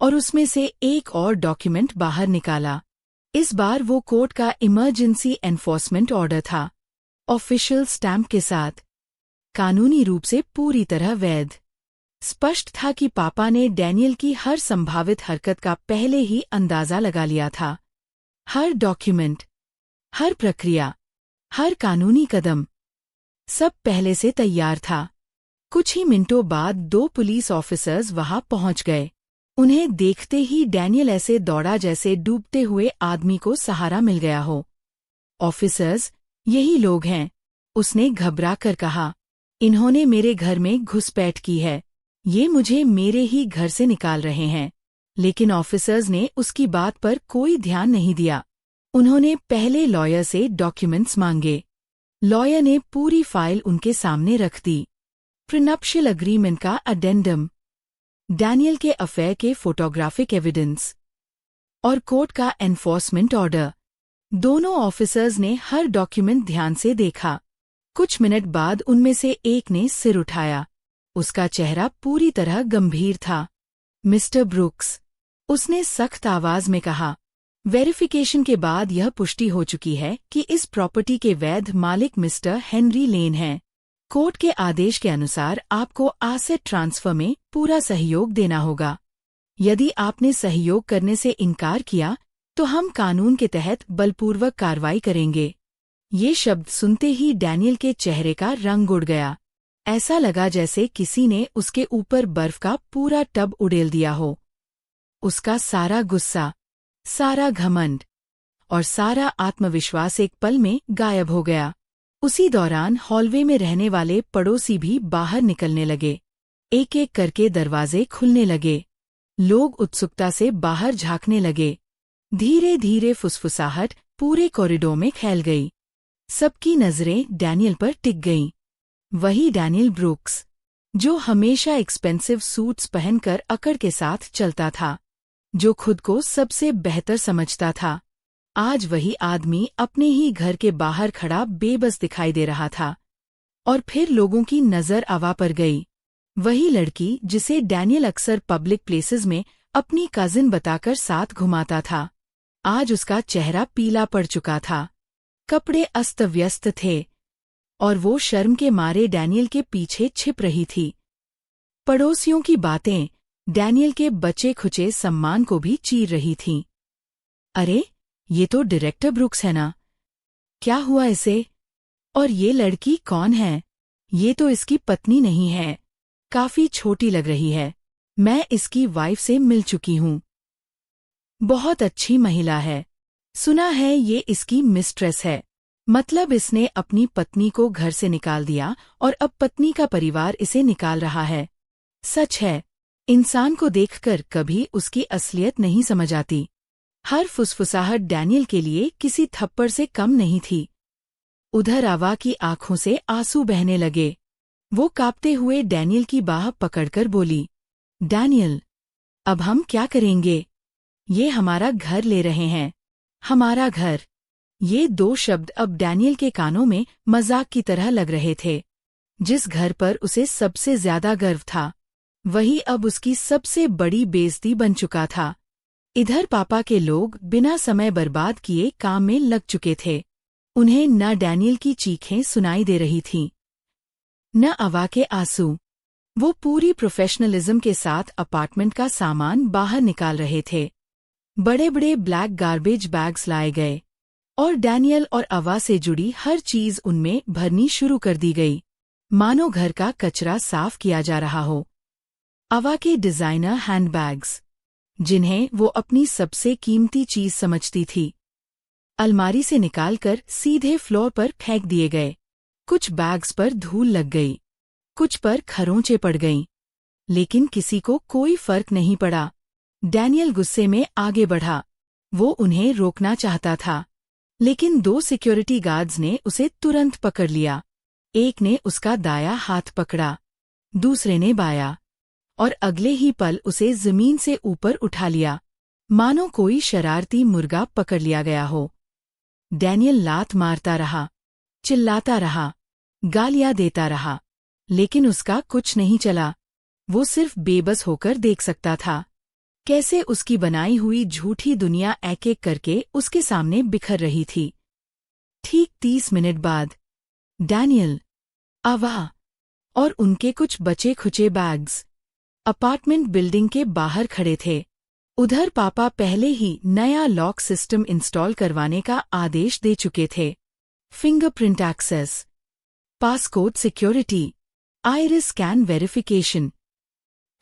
और उसमें से एक और डॉक्यूमेंट बाहर निकाला। इस बार वो कोर्ट का इमरजेंसी एनफोर्समेंट ऑर्डर था, ऑफिशियल स्टैम्प के साथ, कानूनी रूप से पूरी तरह वैध। स्पष्ट था कि पापा ने डैनियल की हर संभावित हरकत का पहले ही अंदाजा लगा लिया था। हर डॉक्यूमेंट, हर प्रक्रिया, हर कानूनी कदम, सब पहले से तैयार था। कुछ ही मिनटों बाद 2 पुलिस ऑफिसर्स वहां पहुंच गए। उन्हें देखते ही डैनियल ऐसे दौड़ा जैसे डूबते हुए आदमी को सहारा मिल गया हो। ऑफिसर्स, यही लोग हैं, उसने घबरा कर कहा। इन्होंने मेरे घर में घुसपैठ की है। ये मुझे मेरे ही घर से निकाल रहे हैं। लेकिन ऑफिसर्स ने उसकी बात पर कोई ध्यान नहीं दिया। उन्होंने पहले लॉयर से डॉक्यूमेंट्स मांगे। लॉयर ने पूरी फाइल उनके सामने रख दी। प्रीनप्शियल अग्रीमेंट का अडेंडम, डैनियल के अफेयर के फोटोग्राफिक एविडेंस और कोर्ट का एनफोर्समेंट ऑर्डर। दोनों ऑफिसर्स ने हर डॉक्यूमेंट ध्यान से देखा। कुछ मिनट बाद उनमें से एक ने सिर उठाया। उसका चेहरा पूरी तरह गंभीर था। मिस्टर ब्रुक्स, उसने सख्त आवाज में कहा, वेरिफिकेशन के बाद यह पुष्टि हो चुकी है कि इस प्रॉपर्टी के वैध मालिक मिस्टर हेनरी लेन हैं। कोर्ट के आदेश के अनुसार आपको एसेट ट्रांसफर में पूरा सहयोग देना होगा। यदि आपने सहयोग करने से इनकार किया तो हम कानून के तहत बलपूर्वक कार्रवाई करेंगे। ये शब्द सुनते ही डैनियल के चेहरे का रंग उड़ गया। ऐसा लगा जैसे किसी ने उसके ऊपर बर्फ का पूरा टब उड़ेल दिया हो। उसका सारा गुस्सा, सारा घमंड और सारा आत्मविश्वास एक पल में गायब हो गया। उसी दौरान हॉलवे में रहने वाले पड़ोसी भी बाहर निकलने लगे। एक एक करके दरवाजे खुलने लगे। लोग उत्सुकता से बाहर झांकने लगे। धीरे धीरे फुसफुसाहट पूरे कॉरिडोर में फैल गई। सबकी नजरें डैनियल पर टिक गईं। वही डैनियल ब्रुक्स, जो हमेशा एक्सपेंसिव सूट्स पहनकर अकड़ के साथ चलता था, जो खुद को सबसे बेहतर समझता था, आज वही आदमी अपने ही घर के बाहर खड़ा बेबस दिखाई दे रहा था। और फिर लोगों की नजर अवा पर गई। वही लड़की जिसे डैनियल अक्सर पब्लिक प्लेसेस में अपनी कजिन बताकर साथ घुमाता था, आज उसका चेहरा पीला पड़ चुका था। कपड़े अस्त व्यस्त थे और वो शर्म के मारे डैनियल के पीछे छिप रही थी। पड़ोसियों की बातें डैनियल के बचे खुचे सम्मान को भी चीर रही थीं। अरे, ये तो डायरेक्टर ब्रुक्स है ना? क्या हुआ इसे? और ये लड़की कौन है? ये तो इसकी पत्नी नहीं है। काफी छोटी लग रही है। मैं इसकी वाइफ से मिल चुकी हूँ। बहुत अच्छी महिला है। सुना है ये इसकी मिस्ट्रेस है। मतलब इसने अपनी पत्नी को घर से निकाल दिया और अब पत्नी का परिवार इसे निकाल रहा है। सच है, इंसान को देखकर कभी उसकी असलियत नहीं समझ आती। हर फुसफुसाहट डैनियल के लिए किसी थप्पड़ से कम नहीं थी। उधर आवा की आंखों से आंसू बहने लगे। वो कांपते हुए डैनियल की बाह पकड़कर बोली, डैनियल, अब हम क्या करेंगे? ये हमारा घर ले रहे हैं। हमारा घर। ये दो शब्द अब डैनियल के कानों में मजाक की तरह लग रहे थे। जिस घर पर उसे सबसे ज्यादा गर्व था, वही अब उसकी सबसे बड़ी बेइज्जती बन चुका था। इधर पापा के लोग बिना समय बर्बाद किए काम में लग चुके थे। उन्हें न डैनियल की चीखें सुनाई दे रही थीं, न अवा के आंसू। वो पूरी प्रोफेशनलिज्म के साथ अपार्टमेंट का सामान बाहर निकाल रहे थे। बड़े बड़े ब्लैक गार्बेज बैग्स लाए गए और डैनियल और अवा से जुड़ी हर चीज उनमें भरनी शुरू कर दी गई, मानो घर का कचरा साफ किया जा रहा हो। अवा के डिजाइनर हैंडबैग्स, जिन्हें वो अपनी सबसे कीमती चीज समझती थी, अलमारी से निकालकर सीधे फ्लोर पर फेंक दिए गए। कुछ बैग्स पर धूल लग गई, कुछ पर खरोंचें पड़ गईं, लेकिन किसी को कोई फर्क नहीं पड़ा। डैनियल गुस्से में आगे बढ़ा। वो उन्हें रोकना चाहता था, लेकिन दो सिक्योरिटी गार्ड्स ने उसे तुरंत पकड़ लिया। एक ने उसका दाया हाथ पकड़ा, दूसरे ने बायां, और अगले ही पल उसे जमीन से ऊपर उठा लिया, मानो कोई शरारती मुर्गा पकड़ लिया गया हो। डैनियल लात मारता रहा, चिल्लाता रहा, गालियां देता रहा, लेकिन उसका कुछ नहीं चला। वो सिर्फ बेबस होकर देख सकता था, कैसे उसकी बनाई हुई झूठी दुनिया एक एक करके उसके सामने बिखर रही थी। ठीक 30 मिनट बाद डैनियल, अवा और उनके कुछ बचे खुचे बैग्स अपार्टमेंट बिल्डिंग के बाहर खड़े थे। उधर पापा पहले ही नया लॉक सिस्टम इंस्टॉल करवाने का आदेश दे चुके थे। Fingerprint access, passcode security, iris scan verification,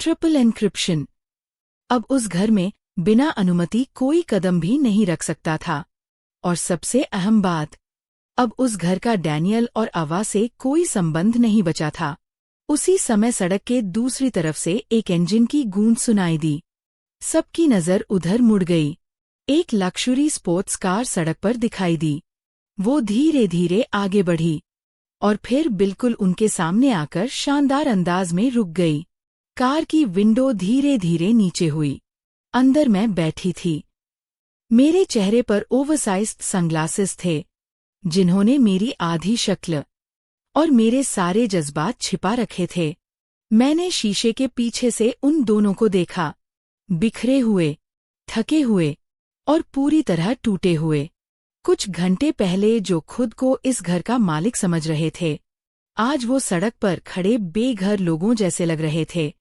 triple encryption. अब उस घर में बिना अनुमति कोई कदम भी नहीं रख सकता था। और सबसे अहम बात, अब उस घर का डैनियल और अवा से कोई संबंध नहीं बचा था। उसी समय सड़क के दूसरी तरफ से एक इंजन की गूंज सुनाई दी। सबकी नजर उधर मुड़ गई। एक लक्जरी स्पोर्ट्स कार सड़क पर दिखाई दी। वो धीरे धीरे आगे बढ़ी। और फिर बिल्कुल उनके सामने आकर शानदार अंदाज में रुक गई। कार की विंडो धीरे धीरे नीचे हुई। अंदर मैं बैठी थी। मेरे चेहरे पर ओवरसाइज्ड सनग्लासेस थे, जिन्होंने मेरी आधी शक्ल और मेरे सारे जज्बात छिपा रखे थे। मैंने शीशे के पीछे से उन दोनों को देखा, बिखरे हुए, थके हुए और पूरी तरह टूटे हुए। कुछ घंटे पहले जो खुद को इस घर का मालिक समझ रहे थे, आज वो सड़क पर खड़े बेघर लोगों जैसे लग रहे थे।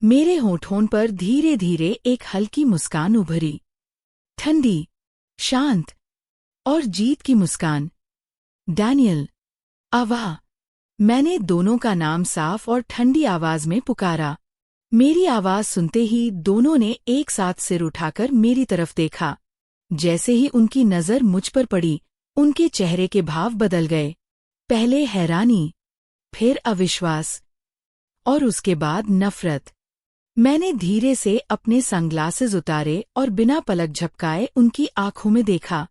मेरे होठों पर धीरे धीरे एक हल्की मुस्कान उभरी, ठंडी, शांत और जीत की मुस्कान। डैनियल, आवाह। मैंने दोनों का नाम साफ और ठंडी आवाज में पुकारा। मेरी आवाज सुनते ही दोनों ने एक साथ सिर उठाकर मेरी तरफ देखा। जैसे ही उनकी नजर मुझ पर पड़ी, उनके चेहरे के भाव बदल गए। पहले हैरानी, फिर अविश्वास और उसके बाद नफरत। मैंने धीरे से अपने सनग्लासेस उतारे और बिना पलक झपकाए उनकी आंखों में देखा।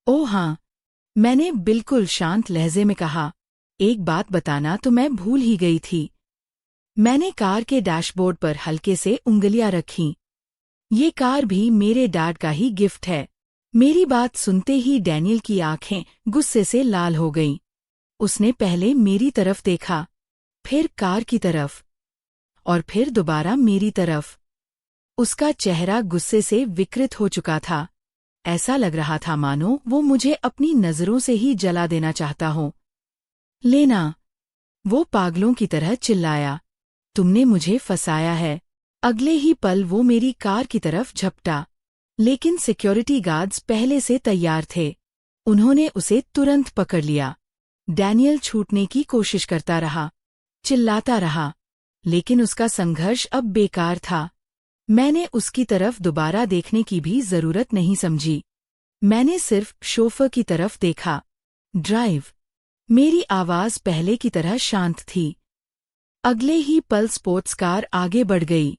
ओह हाँ, मैंने बिल्कुल शांत लहजे में कहा, एक बात बताना तो मैं भूल ही गई थी। मैंने कार के डैशबोर्ड पर हल्के से उंगलियां रखीं। ये कार भी मेरे डैड का ही गिफ्ट है। मेरी बात सुनते ही डैनियल की आंखें गुस्से से लाल हो गईं। उसने पहले मेरी तरफ देखा, फिर कार की तरफ और फिर दोबारा मेरी तरफ। उसका चेहरा गुस्से से विकृत हो चुका था। ऐसा लग रहा था मानो वो मुझे अपनी नजरों से ही जला देना चाहता हो। लेना, वो पागलों की तरह चिल्लाया, तुमने मुझे फंसाया है। अगले ही पल वो मेरी कार की तरफ झपटा, लेकिन सिक्योरिटी गार्ड्स पहले से तैयार थे। उन्होंने उसे तुरंत पकड़ लिया। डैनियल छूटने की कोशिश करता रहा, चिल्लाता रहा, लेकिन उसका संघर्ष अब बेकार था। मैंने उसकी तरफ दोबारा देखने की भी जरूरत नहीं समझी। मैंने सिर्फ शोफर की तरफ देखा। ड्राइव। मेरी आवाज पहले की तरह शांत थी। अगले ही पल स्पोर्ट्स कार आगे बढ़ गई।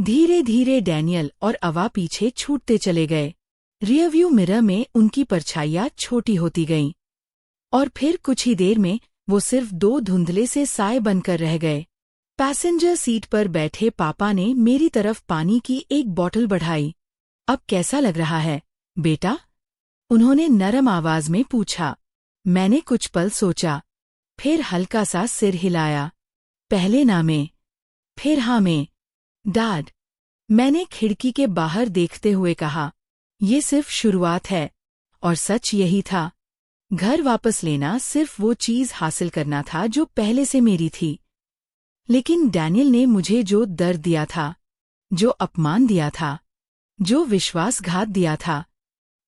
धीरे धीरे डैनियल और अवा पीछे छूटते चले गए। रियरव्यू मिरर में उनकी परछाइयां छोटी होती गईं और फिर कुछ ही देर में वो सिर्फ दो धुंधले से साए बनकर रह गए। पैसेंजर सीट पर बैठे पापा ने मेरी तरफ पानी की एक बोतल बढ़ाई। अब कैसा लग रहा है, बेटा? उन्होंने नरम आवाज में पूछा। मैंने कुछ पल सोचा, फिर हल्का सा सिर हिलाया। पहले ना में, फिर हाँ में। डैड, मैंने खिड़की के बाहर देखते हुए कहा, ये सिर्फ शुरुआत है। और सच यही था। घर वापस लेना सिर्फ वो चीज हासिल करना था जो पहले से मेरी थी। लेकिन डैनियल ने मुझे जो दर्द दिया था, जो अपमान दिया था, जो विश्वासघात दिया था,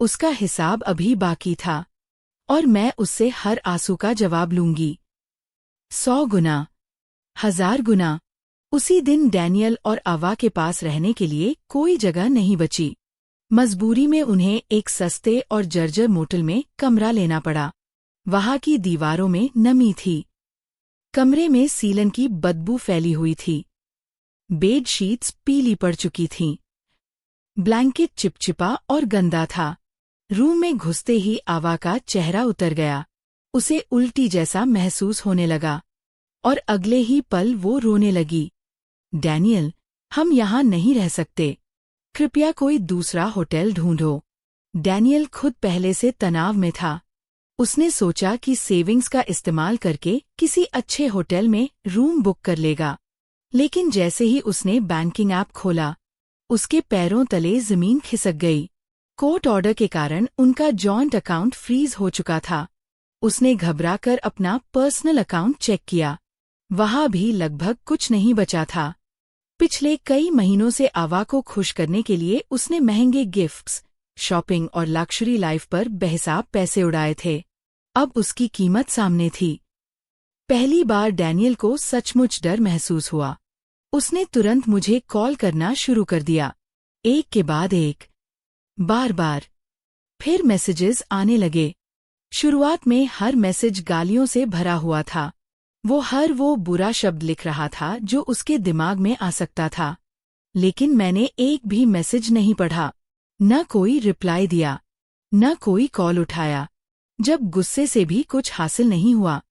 उसका हिसाब अभी बाकी था और मैं उससे हर आंसू का जवाब लूंगी। 100 गुना, 1000 गुना। उसी दिन डैनियल और अवा के पास रहने के लिए कोई जगह नहीं बची। मजबूरी में उन्हें एक सस्ते और जर्जर मोटल में कमरा लेना पड़ा। वहां की दीवारों में नमी थी। कमरे में सीलन की बदबू फैली हुई थी। बेड शीट्स पीली पड़ चुकी थीं। ब्लैंकेट चिपचिपा और गंदा था। रूम में घुसते ही आवा का चेहरा उतर गया। उसे उल्टी जैसा महसूस होने लगा और अगले ही पल वो रोने लगी। डैनियल, हम यहाँ नहीं रह सकते। कृपया कोई दूसरा होटल ढूंढो। डैनियल खुद पहले से तनाव में था। उसने सोचा कि सेविंग्स का इस्तेमाल करके किसी अच्छे होटल में रूम बुक कर लेगा। लेकिन जैसे ही उसने बैंकिंग ऐप खोला, उसके पैरों तले जमीन खिसक गई। कोर्ट ऑर्डर के कारण उनका जॉइंट अकाउंट फ्रीज हो चुका था। उसने घबराकर अपना पर्सनल अकाउंट चेक किया। वहां भी लगभग कुछ नहीं बचा था। पिछले कई महीनों से आवा को खुश करने के लिए उसने महंगे गिफ्ट्स, शॉपिंग और लग्जरी लाइफ पर बेहिसाब पैसे उड़ाए थे। अब उसकी कीमत सामने थी। पहली बार डैनियल को सचमुच डर महसूस हुआ। उसने तुरंत मुझे कॉल करना शुरू कर दिया, एक के बाद एक, बार बार। फिर मैसेजेस आने लगे। शुरुआत में हर मैसेज गालियों से भरा हुआ था। वो बुरा शब्द लिख रहा था जो उसके दिमाग में आ सकता था। लेकिन मैंने एक भी मैसेज नहीं पढ़ा, न कोई रिप्लाई दिया, न कोई कॉल उठाया। जब गुस्से से भी कुछ हासिल नहीं हुआ,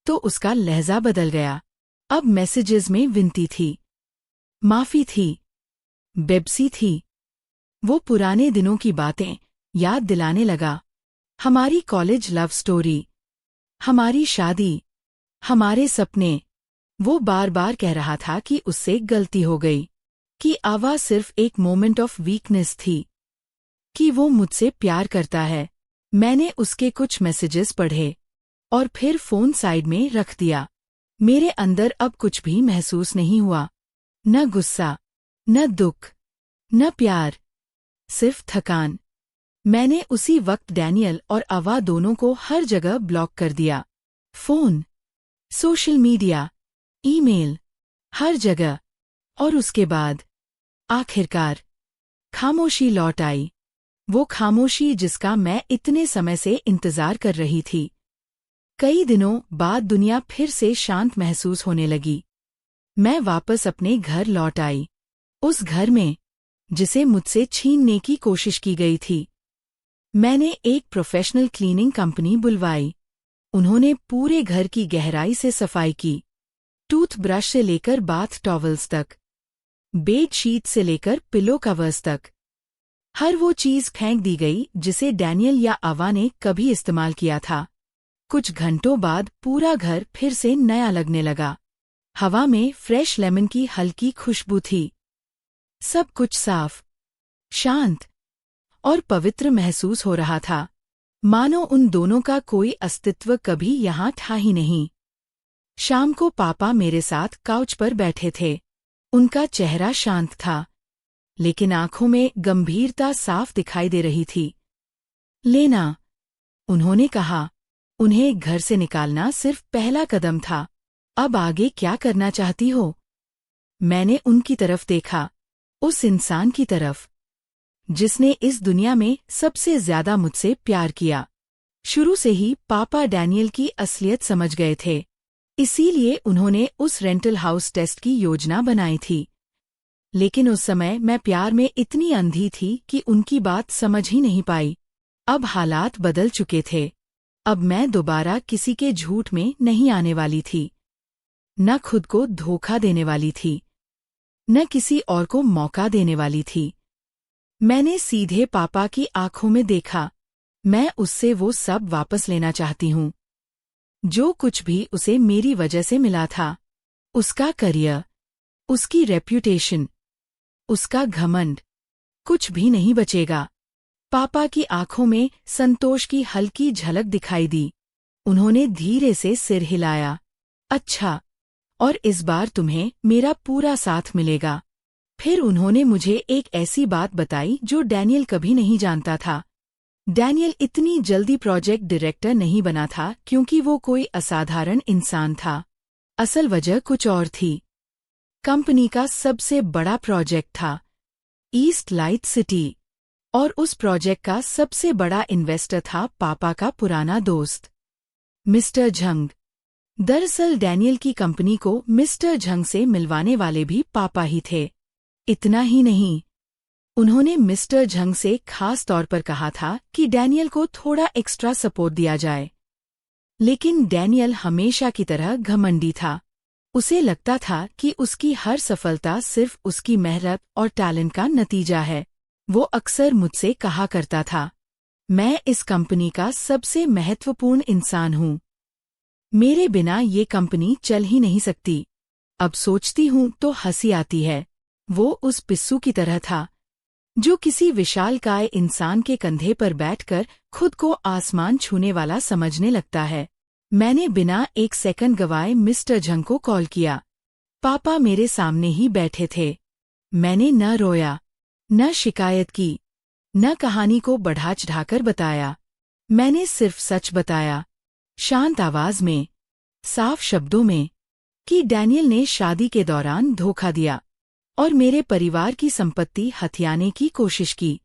तो उसका लहजा बदल गया। अब मैसेजेस में विनती थी, माफी थी, बेबसी थी। वो पुराने दिनों की बातें याद दिलाने लगा। हमारी कॉलेज लव स्टोरी, हमारी शादी, हमारे सपने। वो बार बार कह रहा था कि उससे गलती हो गई, कि आवा सिर्फ एक मोमेंट ऑफ वीकनेस थी, कि वो मुझसे प्यार करता है। मैंने उसके कुछ मैसेजेस पढ़े और फिर फोन साइड में रख दिया। मेरे अंदर अब कुछ भी महसूस नहीं हुआ, न गुस्सा, न दुख, न प्यार, सिर्फ थकान। मैंने उसी वक्त डैनियल और अवा दोनों को हर जगह ब्लॉक कर दिया। फोन, सोशल मीडिया, ईमेल, हर जगह। और उसके बाद आखिरकार खामोशी लौट आई। वो खामोशी जिसका मैं इतने समय से इंतजार कर रही थी। कई दिनों बाद दुनिया फिर से शांत महसूस होने लगी। मैं वापस अपने घर लौट आई, उस घर में जिसे मुझसे छीनने की कोशिश की गई थी। मैंने एक प्रोफेशनल क्लीनिंग कंपनी बुलवाई। उन्होंने पूरे घर की गहराई से सफाई की, टूथब्रश से लेकर बाथ टॉवल्स तक, बेडशीट से लेकर पिलो कवर्स तक। हर वो चीज फेंक दी गई जिसे डैनियल या अवा ने कभी इस्तेमाल किया था। कुछ घंटों बाद पूरा घर फिर से नया लगने लगा। हवा में फ्रेश लेमन की हल्की खुशबू थी। सब कुछ साफ, शांत और पवित्र महसूस हो रहा था, मानो उन दोनों का कोई अस्तित्व कभी यहाँ था ही नहीं। शाम को पापा मेरे साथ काउच पर बैठे थे। उनका चेहरा शांत था, लेकिन आंखों में गंभीरता साफ दिखाई दे रही थी। लेना, उन्होंने कहा, उन्हें घर से निकालना सिर्फ पहला कदम था। अब आगे क्या करना चाहती हो? मैंने उनकी तरफ देखा, उस इंसान की तरफ जिसने इस दुनिया में सबसे ज्यादा मुझसे प्यार किया। शुरू से ही पापा डैनियल की असलियत समझ गए थे, इसीलिए उन्होंने उस रेंटल हाउस टेस्ट की योजना बनाई थी। लेकिन उस समय मैं प्यार में इतनी अंधी थी कि उनकी बात समझ ही नहीं पाई। अब हालात बदल चुके थे। अब मैं दोबारा किसी के झूठ में नहीं आने वाली थी, न खुद को धोखा देने वाली थी, न किसी और को मौका देने वाली थी। मैंने सीधे पापा की आंखों में देखा। मैं उससे वो सब वापस लेना चाहती हूँ, जो कुछ भी उसे मेरी वजह से मिला था। उसका करियर, उसकी रेप्यूटेशन, उसका घमंड, कुछ भी नहीं बचेगा। पापा की आंखों में संतोष की हल्की झलक दिखाई दी। उन्होंने धीरे से सिर हिलाया। अच्छा, और इस बार तुम्हें मेरा पूरा साथ मिलेगा। फिर उन्होंने मुझे एक ऐसी बात बताई जो डैनियल कभी नहीं जानता था। डैनियल इतनी जल्दी प्रोजेक्ट डायरेक्टर नहीं बना था क्योंकि वो कोई असाधारण इंसान था। असल वजह कुछ और थी। कंपनी का सबसे बड़ा प्रोजेक्ट था, ईस्ट लाइट सिटी, और उस प्रोजेक्ट का सबसे बड़ा इन्वेस्टर था पापा का पुराना दोस्त, मिस्टर झंग। दरअसल डैनियल की कंपनी को मिस्टर झंग से मिलवाने वाले भी पापा ही थे। इतना ही नहीं, उन्होंने मिस्टर झंग से खास तौर पर कहा था कि डैनियल को थोड़ा एक्स्ट्रा सपोर्ट दिया जाए। लेकिन डैनियल हमेशा की तरह घमंडी था। उसे लगता था कि उसकी हर सफलता सिर्फ उसकी मेहनत और टैलेंट का नतीजा है। वो अक्सर मुझसे कहा करता था, मैं इस कंपनी का सबसे महत्वपूर्ण इंसान हूँ। मेरे बिना ये कंपनी चल ही नहीं सकती। अब सोचती हूँ तो हंसी आती है। वो उस पिस्सू की तरह था, जो किसी विशालकाय इंसान के कंधे पर बैठकर खुद को आसमान छूने वाला समझने लगता है। मैंने बिना एक सेकंड गवाए मिस्टर झंग को कॉल किया। पापा मेरे सामने ही बैठे थे। मैंने न रोया, न शिकायत की, न कहानी को बढ़ा चढ़ाकर बताया। मैंने सिर्फ सच बताया, शांत आवाज में, साफ शब्दों में, कि डैनियल ने शादी के दौरान धोखा दिया और मेरे परिवार की संपत्ति हथियाने की कोशिश की।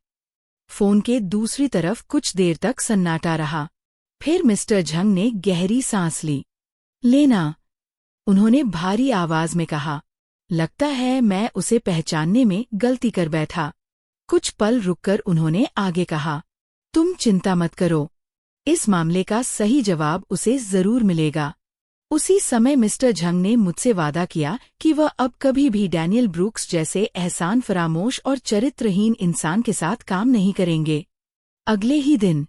फोन के दूसरी तरफ कुछ देर तक सन्नाटा रहा। फिर मिस्टर झंग ने गहरी सांस ली। लेना, उन्होंने भारी आवाज में कहा, लगता है मैं उसे पहचानने में गलती कर बैठा। कुछ पल रुककर उन्होंने आगे कहा, तुम चिंता मत करो, इस मामले का सही जवाब उसे जरूर मिलेगा। उसी समय मिस्टर झंग ने मुझसे वादा किया कि वह अब कभी भी डैनियल ब्रूक्स जैसे एहसान फरामोश और चरित्रहीन इंसान के साथ काम नहीं करेंगे। अगले ही दिन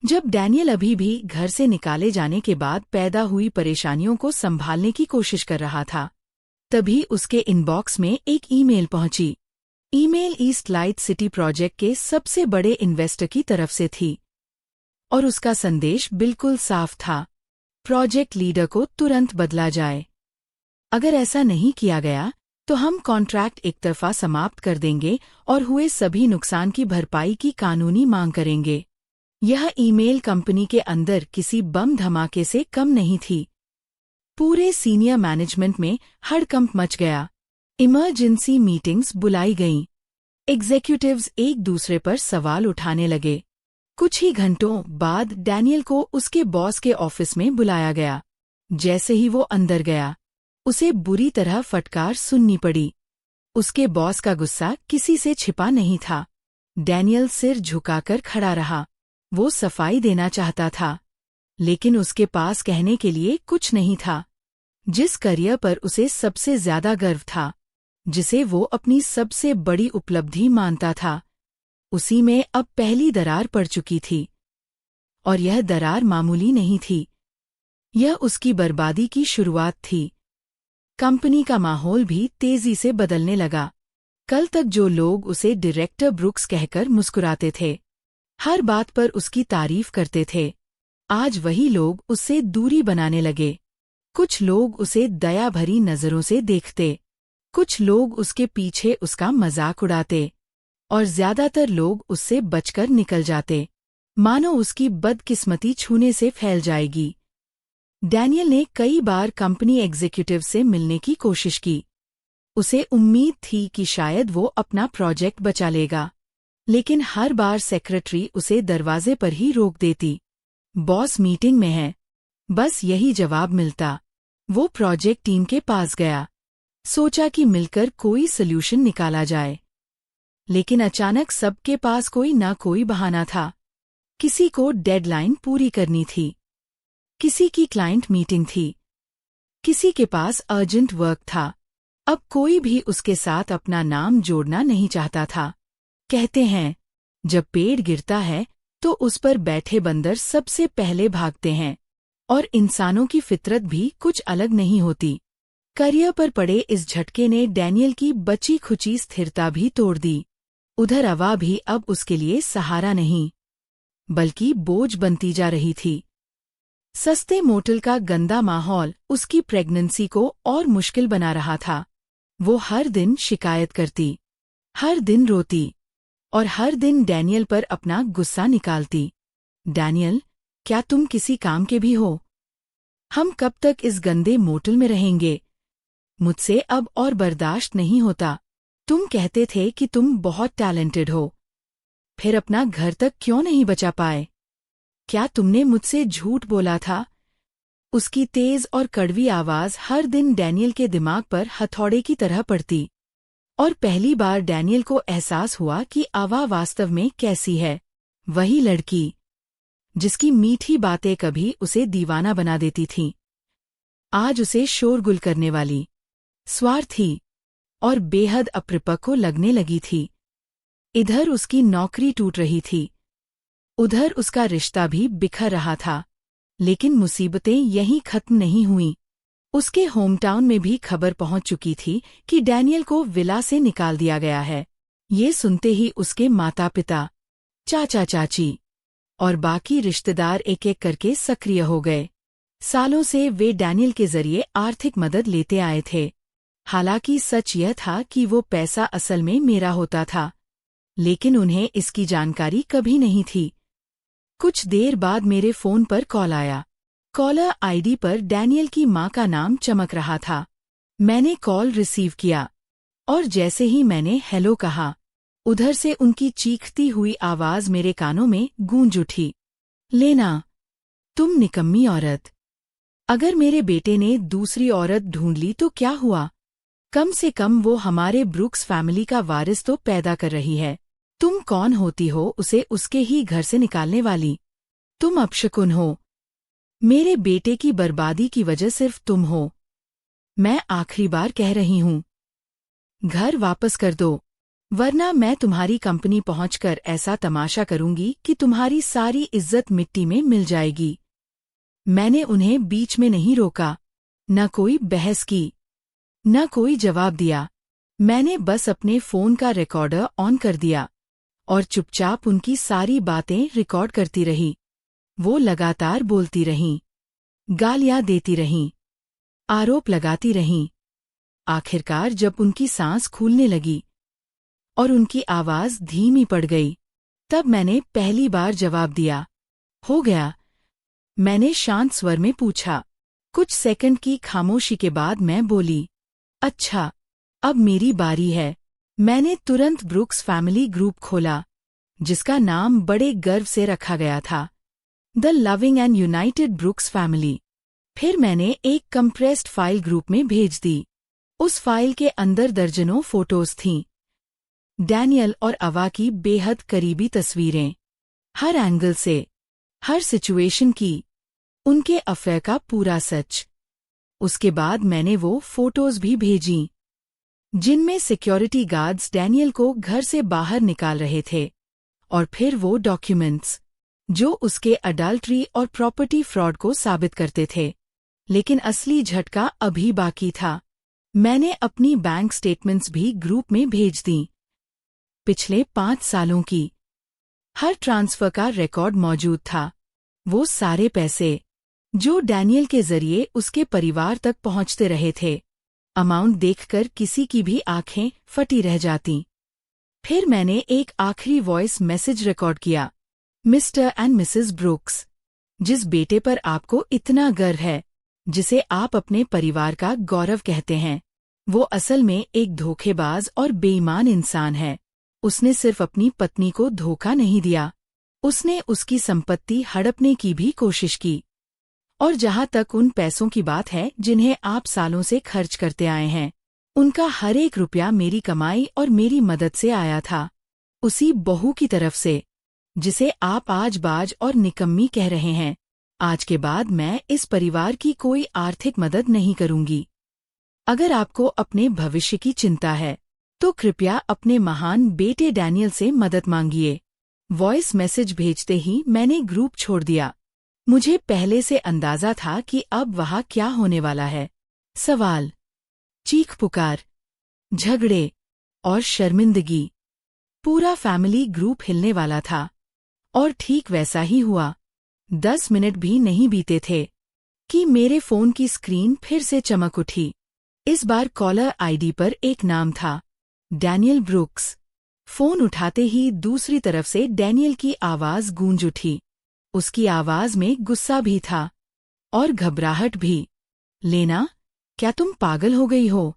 जब डैनियल अभी भी घर से निकाले जाने के बाद पैदा हुई परेशानियों को संभालने की कोशिश कर रहा था, तभी उसके इनबॉक्स में एक ईमेल पहुंची। Email east light city project के सबसे बड़े इन्वेस्टर की तरफ से थी और उसका संदेश बिल्कुल साफ था, प्रोजेक्ट लीडर को तुरंत बदला जाए। अगर ऐसा नहीं किया गया तो हम कॉन्ट्रैक्ट एकतरफा समाप्त कर देंगे और हुए सभी नुकसान की भरपाई की कानूनी मांग करेंगे। यह ईमेल कंपनी के अंदर किसी बम धमाके से कम नहीं थी। पूरे सीनियर मैनेजमेंट में हड़कंप मच गया। इमरजेंसी मीटिंग्स बुलाई गईं। एग्जीक्यूटिव्स एक दूसरे पर सवाल उठाने लगे। कुछ ही घंटों बाद डैनियल को उसके बॉस के ऑफिस में बुलाया गया। जैसे ही वो अंदर गया, उसे बुरी तरह फटकार सुननी पड़ी। उसके बॉस का गुस्सा किसी से छिपा नहीं था। डैनियल सिर झुकाकर खड़ा रहा। वो सफाई देना चाहता था, लेकिन उसके पास कहने के लिए कुछ नहीं था। जिस करियर पर उसे सबसे ज्यादा गर्व था, जिसे वो अपनी सबसे बड़ी उपलब्धि मानता था, उसी में अब पहली दरार पड़ चुकी थी। और यह दरार मामूली नहीं थी। यह उसकी बर्बादी की शुरुआत थी। कंपनी का माहौल भी तेजी से बदलने लगा। कल तक जो लोग उसे डायरेक्टर ब्रूक्स कहकर मुस्कुराते थे, हर बात पर उसकी तारीफ करते थे, आज वही लोग उससे दूरी बनाने लगे। कुछ लोग उसे दया भरी नजरों से देखते, कुछ लोग उसके पीछे उसका मजाक उड़ाते, और ज्यादातर लोग उससे बचकर निकल जाते, मानो उसकी बदकिस्मती छूने से फैल जाएगी। डैनियल ने कई बार कंपनी एग्जीक्यूटिव से मिलने की कोशिश की। उसे उम्मीद थी कि शायद वो अपना प्रोजेक्ट बचा लेगा, लेकिन हर बार सेक्रेटरी उसे दरवाजे पर ही रोक देती। बॉस मीटिंग में है, बस यही जवाब मिलता। वो प्रोजेक्ट टीम के पास गया, सोचा कि मिलकर कोई सल्यूशन निकाला जाए, लेकिन अचानक सबके पास कोई ना कोई बहाना था। किसी को डेडलाइन पूरी करनी थी, किसी की क्लाइंट मीटिंग थी, किसी के पास अर्जेंट वर्क था। अब कोई भी उसके साथ अपना नाम जोड़ना नहीं चाहता था। कहते हैं, जब पेड़ गिरता है तो उस पर बैठे बंदर सबसे पहले भागते हैं, और इंसानों की फितरत भी कुछ अलग नहीं होती। करियर पर पड़े इस झटके ने डैनियल की बची खुची स्थिरता भी तोड़ दी। उधर अवा भी अब उसके लिए सहारा नहीं, बल्कि बोझ बनती जा रही थी। सस्ते मोटल का गंदा माहौल उसकी प्रेगनेंसी को और मुश्किल बना रहा था। वो हर दिन शिकायत करती, हर दिन रोती, और हर दिन डैनियल पर अपना गुस्सा निकालती। डैनियल, क्या तुम किसी काम के भी हो? हम कब तक इस गंदे मोटल में रहेंगे? मुझसे अब और बर्दाश्त नहीं होता। तुम कहते थे कि तुम बहुत टैलेंटेड हो, फिर अपना घर तक क्यों नहीं बचा पाए? क्या तुमने मुझसे झूठ बोला था? उसकी तेज और कड़वी आवाज हर दिन डैनियल के दिमाग पर हथौड़े की तरह पड़ती, और पहली बार डैनियल को एहसास हुआ कि आवा वास्तव में कैसी है। वही लड़की जिसकी मीठी बातें कभी उसे दीवाना बना देती थीं, आज उसे शोरगुल करने वाली, स्वार्थी और बेहद अप्रिपक्व लगने लगी थी। इधर उसकी नौकरी टूट रही थी, उधर उसका रिश्ता भी बिखर रहा था। लेकिन मुसीबतें यहीं खत्म नहीं हुईं। उसके होमटाउन में भी खबर पहुंच चुकी थी कि डैनियल को विला से निकाल दिया गया है। ये सुनते ही उसके माता पिता, चाचा चाची और बाकी रिश्तेदार एक एक करके सक्रिय हो गए। सालों से वे डैनियल के जरिए आर्थिक मदद लेते आए थे। हालांकि सच यह था कि वो पैसा असल में मेरा होता था, लेकिन उन्हें इसकी जानकारी कभी नहीं थी। कुछ देर बाद मेरे फोन पर कॉल आया। कॉलर आईडी पर डैनियल की मां का नाम चमक रहा था। मैंने कॉल रिसीव किया, और जैसे ही मैंने हेलो कहा, उधर से उनकी चीखती हुई आवाज मेरे कानों में गूंज उठी। लेना, तुम निकम्मी औरत! अगर मेरे बेटे ने दूसरी औरत ढूंढ ली तो क्या हुआ? कम से कम वो हमारे ब्रूक्स फैमिली का वारिस तो पैदा कर रही है। तुम कौन होती हो उसे उसके ही घर से निकालने वाली? तुम अपशकुन हो। मेरे बेटे की बर्बादी की वजह सिर्फ तुम हो। मैं आखिरी बार कह रही हूँ, घर वापस कर दो, वरना मैं तुम्हारी कंपनी पहुंचकर ऐसा तमाशा करूंगी कि तुम्हारी सारी इज्जत मिट्टी में मिल जाएगी। मैंने उन्हें बीच में नहीं रोका, न कोई बहस की, न कोई जवाब दिया। मैंने बस अपने फोन का रिकॉर्डर ऑन कर दिया और चुपचाप उनकी सारी बातें रिकॉर्ड करती रही। वो लगातार बोलती रहीं, गालियां देती रहीं, आरोप लगाती रहीं। आखिरकार जब उनकी सांस फूलने लगी और उनकी आवाज धीमी पड़ गई, तब मैंने पहली बार जवाब दिया। हो गया, मैंने शांत स्वर में पूछा। कुछ सेकंड की खामोशी के बाद मैं बोली, अच्छा, अब मेरी बारी है। मैंने तुरंत ब्रुक्स फैमिली ग्रुप खोला, जिसका नाम बड़े गर्व से रखा गया था, the loving and United brooks family. फिर मैंने एक कंप्रेस्ड फाइल ग्रुप में भेज दी। उस फाइल के अंदर दर्जनों फोटोज थीं, डैनियल और अवा की बेहद करीबी तस्वीरें, हर एंगल से, हर सिचुएशन की, उनके अफेयर का पूरा सच। उसके बाद मैंने वो फोटोज भी भेजीं, जिनमें सिक्योरिटी गार्ड्स डैनियल को घर से बाहर निकाल रहे थे, और फिर वो डॉक्यूमेंट्स, जो उसके अडल्ट्री और प्रॉपर्टी फ्रॉड को साबित करते थे। लेकिन असली झटका अभी बाकी था। मैंने अपनी बैंक स्टेटमेंट्स भी ग्रुप में भेज दीं। पिछले 5 सालों की हर ट्रांसफर का रिकॉर्ड मौजूद था। वो सारे पैसे जो डैनियल के जरिए उसके परिवार तक पहुंचते रहे थे। अमाउंट देखकर किसी की भी आंखें फटी रह जातीं। फिर मैंने एक आखिरी वॉइस मैसेज रिकॉर्ड किया। मिस्टर एंड मिसेस ब्रुक्स, जिस बेटे पर आपको इतना गर्व है, जिसे आप अपने परिवार का गौरव कहते हैं, वो असल में एक धोखेबाज और बेईमान इंसान है। उसने सिर्फ अपनी पत्नी को धोखा नहीं दिया, उसने उसकी संपत्ति हड़पने की भी कोशिश की। और जहां तक उन पैसों की बात है जिन्हें आप सालों से खर्च करते आए हैं, उनका हर एक रुपया मेरी कमाई और मेरी मदद से आया था। उसी बहू की तरफ से, जिसे आप आज बाज और निकम्मी कह रहे हैं। आज के बाद मैं इस परिवार की कोई आर्थिक मदद नहीं करूंगी। अगर आपको अपने भविष्य की चिंता है, तो कृपया अपने महान बेटे डैनियल से मदद मांगिए। वॉइस मैसेज भेजते ही मैंने ग्रुप छोड़ दिया। मुझे पहले से अंदाजा था कि अब वहां क्या होने वाला है। सवाल, चीख पुकार, झगड़े और शर्मिंदगी। पूरा फैमिली ग्रुप हिलने वाला था। और ठीक वैसा ही हुआ। 10 मिनट भी नहीं बीते थे कि मेरे फोन की स्क्रीन फिर से चमक उठी। इस बार कॉलर आईडी पर एक नाम था, डैनियल ब्रुक्स। फोन उठाते ही दूसरी तरफ से डैनियल की आवाज गूंज उठी। उसकी आवाज में गुस्सा भी था और घबराहट भी। लेना, क्या तुम पागल हो गई हो?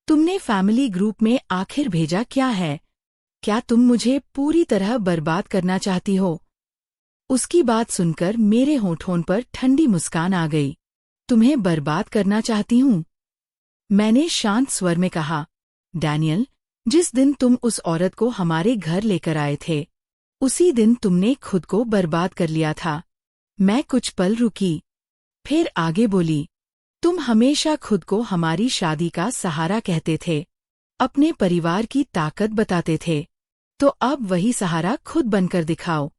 तुमने फैमिली ग्रुप में आखिर भेजा क्या है? क्या तुम मुझे पूरी तरह बर्बाद करना चाहती हो? उसकी बात सुनकर मेरे होठों पर ठंडी मुस्कान आ गई। तुम्हें बर्बाद करना चाहती हूँ? मैंने शांत स्वर में कहा, डैनियल, जिस दिन तुम उस औरत को हमारे घर लेकर आए थे, उसी दिन तुमने खुद को बर्बाद कर लिया था। मैं कुछ पल रुकी, फिर आगे बोली, तुम हमेशा खुद को हमारी शादी का सहारा कहते थे, अपने परिवार की ताकत बताते थे। तो अब वही सहारा खुद बनकर दिखाओ,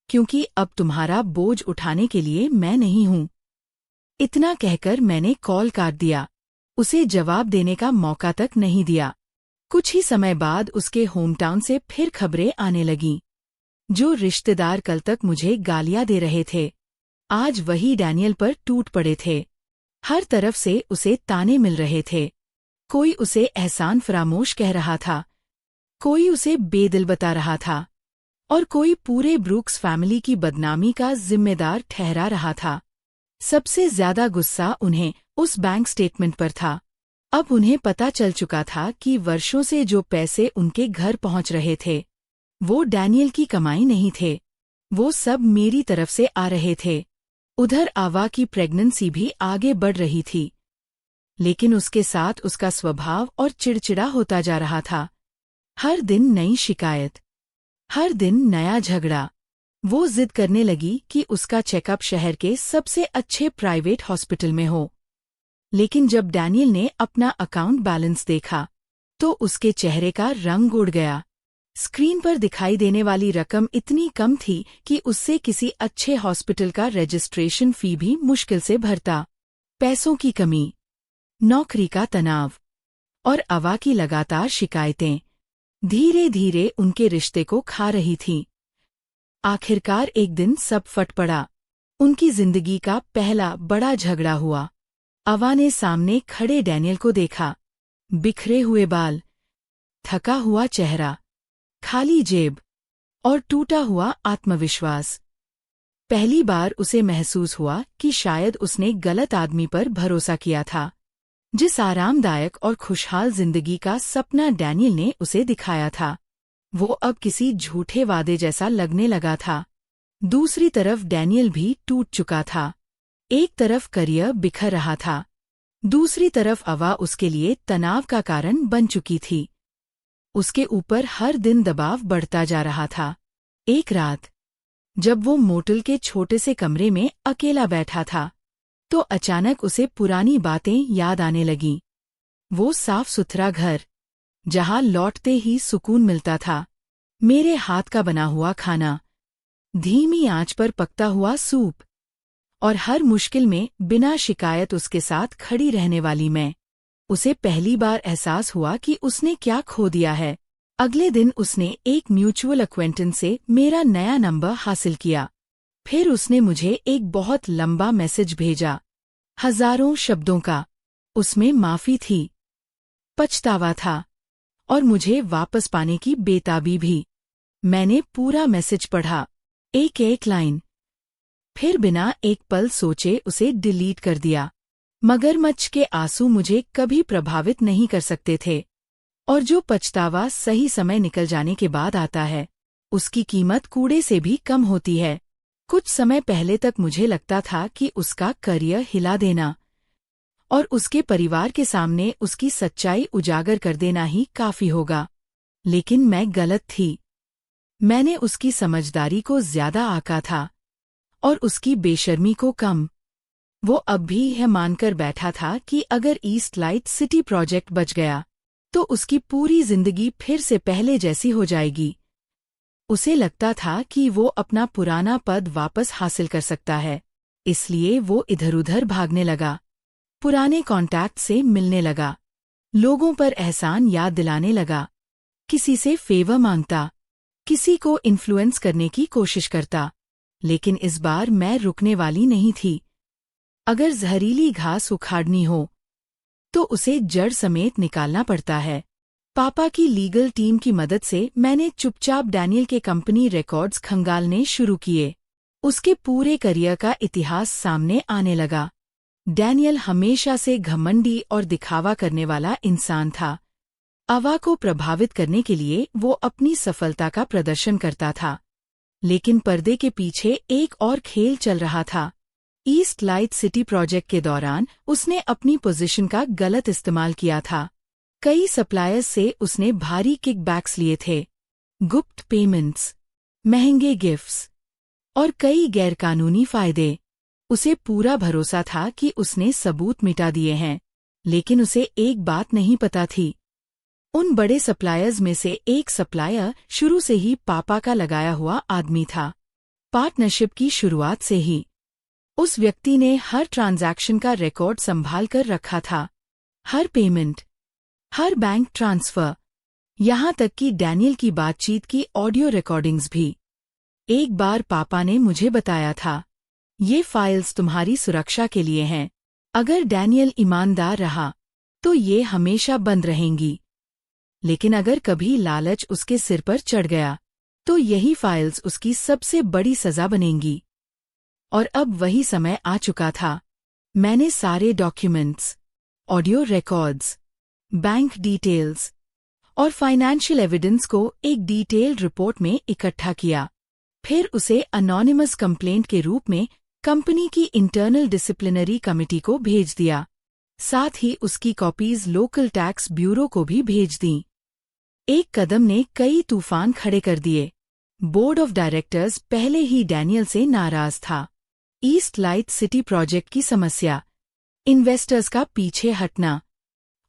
क्योंकि अब तुम्हारा बोझ उठाने के लिए मैं नहीं हूं। इतना कहकर मैंने कॉल काट दिया। उसे जवाब देने का मौका तक नहीं दिया। कुछ ही समय बाद उसके होमटाउन से फिर खबरें आने लगीं। जो रिश्तेदार कल तक मुझे गालियां दे रहे थे, आज वही डैनियल पर टूट पड़े थे। हर तरफ से उसे ताने मिल रहे थे। कोई उसे एहसान फरामोश कह रहा था, कोई उसे बेदिल बता रहा था, और कोई पूरे ब्रुक्स फैमिली की बदनामी का जिम्मेदार ठहरा रहा था। सबसे ज्यादा गुस्सा उन्हें उस बैंक स्टेटमेंट पर था। अब उन्हें पता चल चुका था कि वर्षों से जो पैसे उनके घर पहुंच रहे थे, वो डैनियल की कमाई नहीं थे। वो सब मेरी तरफ से आ रहे थे। उधर आवा की प्रेगनेंसी भी आगे बढ़ रही थी, लेकिन उसके साथ उसका स्वभाव और चिड़चिड़ा होता जा रहा था। हर दिन नई शिकायत, हर दिन नया झगड़ा। वो जिद करने लगी कि उसका चेकअप शहर के सबसे अच्छे प्राइवेट हॉस्पिटल में हो। लेकिन जब डैनियल ने अपना अकाउंट बैलेंस देखा तो उसके चेहरे का रंग उड़ गया। स्क्रीन पर दिखाई देने वाली रकम इतनी कम थी कि उससे किसी अच्छे हॉस्पिटल का रजिस्ट्रेशन फी भी मुश्किल से भरता। पैसों की कमी, नौकरी का तनाव और अवा की लगातार शिकायतें धीरे धीरे उनके रिश्ते को खा रही थीं। आखिरकार एक दिन सब फट पड़ा। उनकी जिंदगी का पहला बड़ा झगड़ा हुआ। अवा ने सामने खड़े डैनियल को देखा। बिखरे हुए बाल, थका हुआ चेहरा, खाली जेब और टूटा हुआ आत्मविश्वास। पहली बार उसे महसूस हुआ कि शायद उसने गलत आदमी पर भरोसा किया था। जिस आरामदायक और खुशहाल जिंदगी का सपना डैनियल ने उसे दिखाया था, वो अब किसी झूठे वादे जैसा लगने लगा था। दूसरी तरफ डैनियल भी टूट चुका था। एक तरफ करियर बिखर रहा था, दूसरी तरफ अवा उसके लिए तनाव का कारण बन चुकी थी। उसके ऊपर हर दिन दबाव बढ़ता जा रहा था। एक रात जब वो मोटल के छोटे से कमरे में अकेला बैठा था तो अचानक उसे पुरानी बातें याद आने लगीं। वो साफ सुथरा घर जहां लौटते ही सुकून मिलता था, मेरे हाथ का बना हुआ खाना, धीमी आंच पर पकता हुआ सूप और हर मुश्किल में बिना शिकायत उसके साथ खड़ी रहने वाली मैं। उसे पहली बार एहसास हुआ कि उसने क्या खो दिया है। अगले दिन उसने एक म्यूचुअल एक्वेंटेंस से मेरा नया नंबर हासिल किया। फिर उसने मुझे एक बहुत लंबा मैसेज भेजा, हजारों शब्दों का। उसमें माफी थी, पछतावा था और मुझे वापस पाने की बेताबी भी। मैंने पूरा मैसेज पढ़ा, एक एक लाइन, फिर बिना एक पल सोचे उसे डिलीट कर दिया। मगरमच्छ के आंसू मुझे कभी प्रभावित नहीं कर सकते थे, और जो पछतावा सही समय निकल जाने के बाद आता है, उसकी कीमत कूड़े से भी कम होती है। कुछ समय पहले तक मुझे लगता था कि उसका करियर हिला देना और उसके परिवार के सामने उसकी सच्चाई उजागर कर देना ही काफी होगा। लेकिन मैं गलत थी। मैंने उसकी समझदारी को ज्यादा आंका था और उसकी बेशर्मी को कम। वो अब भी यह मानकर बैठा था कि अगर ईस्ट लाइट सिटी प्रोजेक्ट बच गया तो उसकी पूरी जिंदगी फिर से पहले जैसी हो जाएगी। उसे लगता था कि वो अपना पुराना पद वापस हासिल कर सकता है, इसलिए वो इधर-उधर भागने लगा, पुराने कॉन्टैक्ट से मिलने लगा, लोगों पर एहसान याद दिलाने लगा, किसी से फेवर मांगता, किसी को इन्फ्लुएंस करने की कोशिश करता। लेकिन इस बार मैं रुकने वाली नहीं थी। अगर जहरीली घास उखाड़नी हो तो उसे जड़ समेत निकालना पड़ता है। पापा की लीगल टीम की मदद से मैंने चुपचाप डैनियल के कंपनी रिकॉर्ड्स खंगालने शुरू किए। उसके पूरे करियर का इतिहास सामने आने लगा। डैनियल हमेशा से घमंडी और दिखावा करने वाला इंसान था। अवा को प्रभावित करने के लिए वो अपनी सफलता का प्रदर्शन करता था, लेकिन पर्दे के पीछे एक और खेल चल रहा था। ईस्ट लाइट सिटी प्रोजेक्ट के दौरान उसने अपनी पोजीशन का गलत इस्तेमाल किया था। कई सप्लायर्स से उसने भारी किकबैक्स लिए थे, गुप्त पेमेंट्स, महंगे गिफ्ट्स और कई गैरकानूनी फायदे। उसे पूरा भरोसा था कि उसने सबूत मिटा दिए हैं, लेकिन उसे एक बात नहीं पता थी। उन बड़े सप्लायर्स में से एक सप्लायर शुरू से ही पापा का लगाया हुआ आदमी था। पार्टनरशिप की शुरुआत से ही उस व्यक्ति ने हर ट्रांजैक्शन का रिकॉर्ड संभाल कर रखा था, हर पेमेंट, हर बैंक ट्रांसफर, यहाँ तक कि डैनियल की बातचीत की ऑडियो रिकॉर्डिंग्स भी। एक बार पापा ने मुझे बताया था, ये फाइल्स तुम्हारी सुरक्षा के लिए हैं। अगर डैनियल ईमानदार रहा तो ये हमेशा बंद रहेंगी, लेकिन अगर कभी लालच उसके सिर पर चढ़ गया तो यही फाइल्स उसकी सबसे बड़ी सजा बनेंगी। और अब वही समय आ चुका था। मैंने सारे documents, audio records, bank details और फाइनेंशियल एविडेंस को एक डिटेल्ड रिपोर्ट में इकट्ठा किया। फिर उसे अनोनिमस कंप्लेंट के रूप में कंपनी की इंटरनल डिसिप्लिनरी कमिटी को भेज दिया। साथ ही उसकी कॉपीज लोकल टैक्स ब्यूरो को भी भेज दीं। एक कदम ने कई तूफान खड़े कर दिए। बोर्ड ऑफ डायरेक्टर्स पहले ही डैनियल से नाराज था। ईस्ट लाइट सिटी प्रोजेक्ट की समस्या, इन्वेस्टर्स का पीछे हटना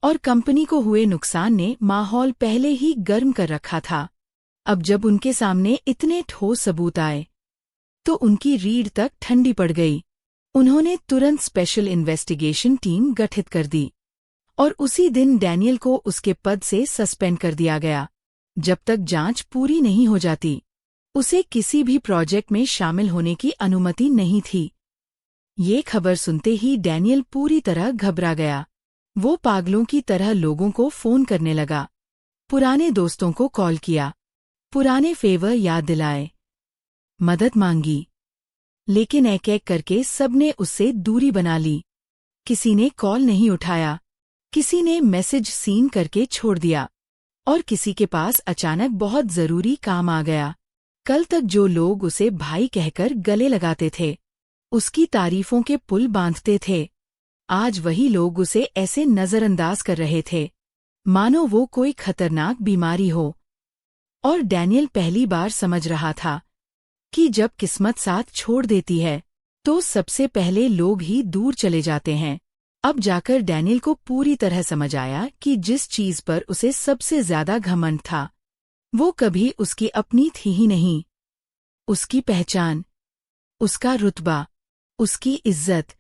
और कंपनी को हुए नुकसान ने माहौल पहले ही गर्म कर रखा था। अब जब उनके सामने इतने ठोस सबूत आए तो उनकी रीढ़ तक ठंडी पड़ गई। उन्होंने तुरंत स्पेशल इन्वेस्टिगेशन टीम गठित कर दी और उसी दिन डैनियल को उसके पद से सस्पेंड कर दिया गया। जब तक जांच पूरी नहीं हो जाती, उसे किसी भी प्रोजेक्ट में शामिल होने की अनुमति नहीं थी। ये खबर सुनते ही डैनियल पूरी तरह घबरा गया। वो पागलों की तरह लोगों को फोन करने लगा, पुराने दोस्तों को कॉल किया, पुराने फेवर याद दिलाए, मदद मांगी, लेकिन एक एक करके सबने उससे दूरी बना ली। किसी ने कॉल नहीं उठाया, किसी ने मैसेज सीन करके छोड़ दिया और किसी के पास अचानक बहुत जरूरी काम आ गया। कल तक जो लोग उसे भाई कहकर गले लगाते थे, उसकी तारीफों के पुल बांधते थे, आज वही लोग उसे ऐसे नजरअंदाज कर रहे थे मानो वो कोई खतरनाक बीमारी हो। और डैनियल पहली बार समझ रहा था कि जब किस्मत साथ छोड़ देती है तो सबसे पहले लोग ही दूर चले जाते हैं। अब जाकर डैनियल को पूरी तरह समझ आया कि जिस चीज पर उसे सबसे ज्यादा घमंड था वो कभी उसकी अपनी थी ही नहीं। उसकी पहचान, उसका रुतबा, उसकी इज्जत,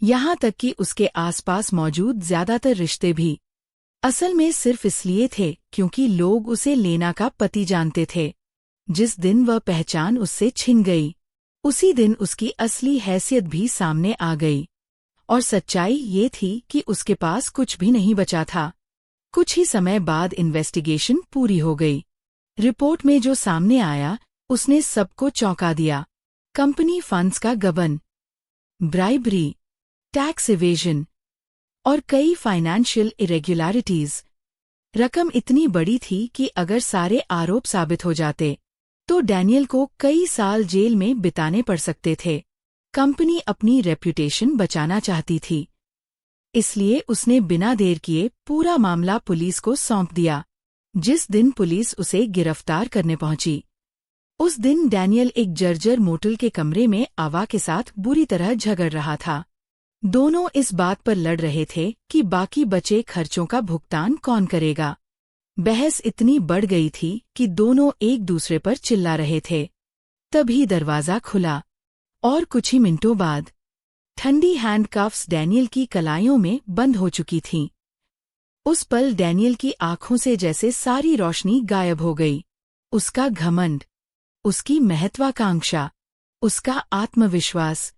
यहाँ तक कि उसके आसपास मौजूद ज्यादातर रिश्ते भी असल में सिर्फ इसलिए थे क्योंकि लोग उसे लेना का पति जानते थे। जिस दिन वह पहचान उससे छिन गई, उसी दिन उसकी असली हैसियत भी सामने आ गई। और सच्चाई ये थी कि उसके पास कुछ भी नहीं बचा था। कुछ ही समय बाद इन्वेस्टिगेशन पूरी हो गई। रिपोर्ट में जो सामने आया उसने सबको चौंका दिया। कंपनी फंड्स का गबन, ब्राइबरी, टैक्स इवेजन और कई फाइनेंशियल इरेगुलरिटीज। रकम इतनी बड़ी थी कि अगर सारे आरोप साबित हो जाते तो डैनियल को कई साल जेल में बिताने पड़ सकते थे। कंपनी अपनी रेप्यूटेशन बचाना चाहती थी, इसलिए उसने बिना देर किए पूरा मामला पुलिस को सौंप दिया। जिस दिन पुलिस उसे गिरफ्तार करने पहुंची, उस दिन डैनियल एक जर्जर मोटल के कमरे में आवा के साथ बुरी तरह झगड़ रहा था। दोनों इस बात पर लड़ रहे थे कि बाकी बचे खर्चों का भुगतान कौन करेगा। बहस इतनी बढ़ गई थी कि दोनों एक दूसरे पर चिल्ला रहे थे। तभी दरवाजा खुला और कुछ ही मिनटों बाद ठंडी हैंडकफ्स डैनियल की कलाइयों में बंद हो चुकी थीं। उस पल डैनियल की आंखों से जैसे सारी रोशनी गायब हो गई। उसका घमंड, उसकी महत्वाकांक्षा, उसका आत्मविश्वास,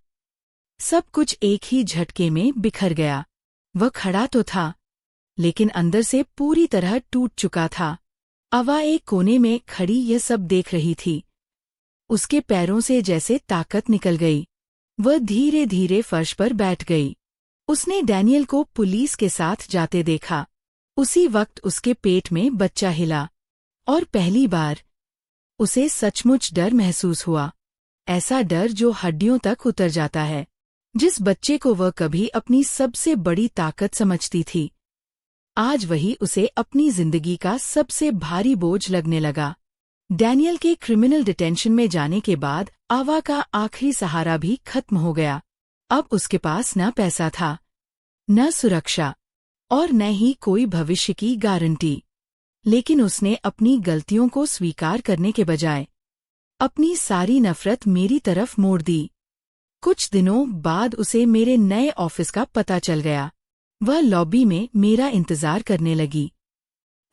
सब कुछ एक ही झटके में बिखर गया। वह खड़ा तो था, लेकिन अंदर से पूरी तरह टूट चुका था। अवा एक कोने में खड़ी यह सब देख रही थी। उसके पैरों से जैसे ताकत निकल गई। वह धीरे धीरे फर्श पर बैठ गई। उसने डैनियल को पुलिस के साथ जाते देखा। उसी वक्त उसके पेट में बच्चा हिला और पहली बार उसे सचमुच डर महसूस हुआ। ऐसा डर जो हड्डियों तक उतर जाता है। जिस बच्चे को वह कभी अपनी सबसे बड़ी ताकत समझती थी, आज वही उसे अपनी जिंदगी का सबसे भारी बोझ लगने लगा। डैनियल के क्रिमिनल डिटेंशन में जाने के बाद आवा का आखिरी सहारा भी खत्म हो गया। अब उसके पास न पैसा था, न सुरक्षा और न ही कोई भविष्य की गारंटी। लेकिन उसने अपनी गलतियों को स्वीकार करने के बजाय अपनी सारी नफरत मेरी तरफ मोड़ दी। कुछ दिनों बाद उसे मेरे नए ऑफिस का पता चल गया। वह लॉबी में मेरा इंतजार करने लगी।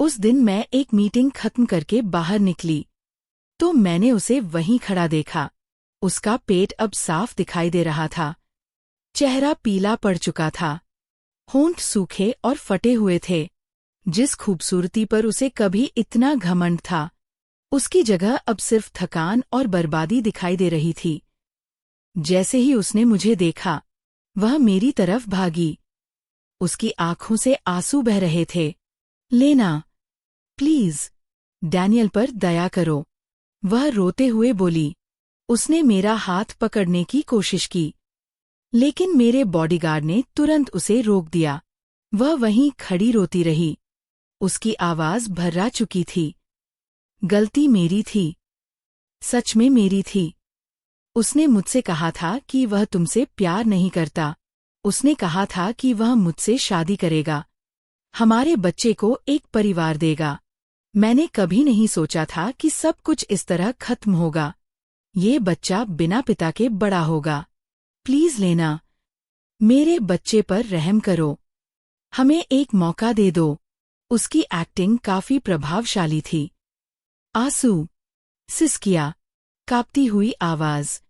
उस दिन मैं एक मीटिंग खत्म करके बाहर निकली तो मैंने उसे वहीं खड़ा देखा। उसका पेट अब साफ दिखाई दे रहा था, चेहरा पीला पड़ चुका था, होंठ सूखे और फटे हुए थे। जिस खूबसूरती पर उसे कभी इतना घमंड था, उसकी जगह अब सिर्फ थकान और बर्बादी दिखाई दे रही थी। जैसे ही उसने मुझे देखा, वह मेरी तरफ भागी। उसकी आंखों से आंसू बह रहे थे। लेना, प्लीज, डैनियल पर दया करो, वह रोते हुए बोली। उसने मेरा हाथ पकड़ने की कोशिश की, लेकिन मेरे बॉडीगार्ड ने तुरंत उसे रोक दिया। वह वहीं खड़ी रोती रही। उसकी आवाज भर्रा चुकी थी। गलती मेरी थी, सच में मेरी थी। उसने मुझसे कहा था कि वह तुमसे प्यार नहीं करता। उसने कहा था कि वह मुझसे शादी करेगा, हमारे बच्चे को एक परिवार देगा। मैंने कभी नहीं सोचा था कि सब कुछ इस तरह खत्म होगा। ये बच्चा बिना पिता के बड़ा होगा। प्लीज लेना, मेरे बच्चे पर रहम करो, हमें एक मौका दे दो। उसकी एक्टिंग काफी प्रभावशाली थी। आंसू, सिसकियां, कांपती हुई आवाज।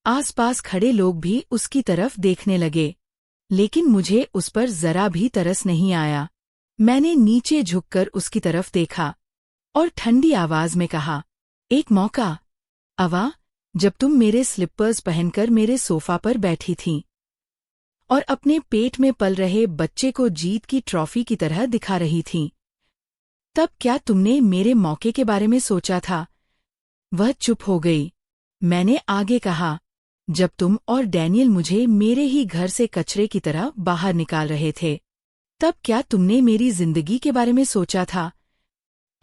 आसपास खड़े लोग भी उसकी तरफ देखने लगे, लेकिन मुझे उस पर जरा भी तरस नहीं आया। मैंने नीचे झुककर उसकी तरफ देखा और ठंडी आवाज में कहा, एक मौका, अवा, जब तुम मेरे स्लिपर्स पहनकर मेरे सोफा पर बैठी थीं और अपने पेट में पल रहे बच्चे को जीत की ट्रॉफी की तरह दिखा रही थीं, तब क्या तुमने मेरे मौके के बारे में सोचा था? वह चुप हो गई। मैंने आगे कहा, जब तुम और डैनियल मुझे मेरे ही घर से कचरे की तरह बाहर निकाल रहे थे, तब क्या तुमने मेरी जिंदगी के बारे में सोचा था?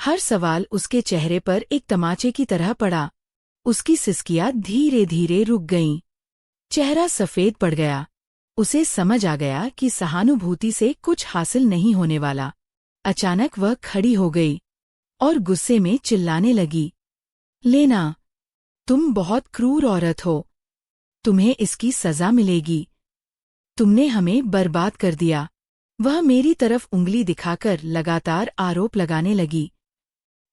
हर सवाल उसके चेहरे पर एक तमाचे की तरह पड़ा। उसकी सिसकियां धीरे धीरे रुक गईं। चेहरा सफेद पड़ गया। उसे समझ आ गया कि सहानुभूति से कुछ हासिल नहीं होने वाला। अचानक वह खड़ी हो गई और गुस्से में चिल्लाने लगी, लेना, तुम बहुत क्रूर औरत हो। तुम्हें इसकी सजा मिलेगी। तुमने हमें बर्बाद कर दिया। वह मेरी तरफ उंगली दिखाकर लगातार आरोप लगाने लगी।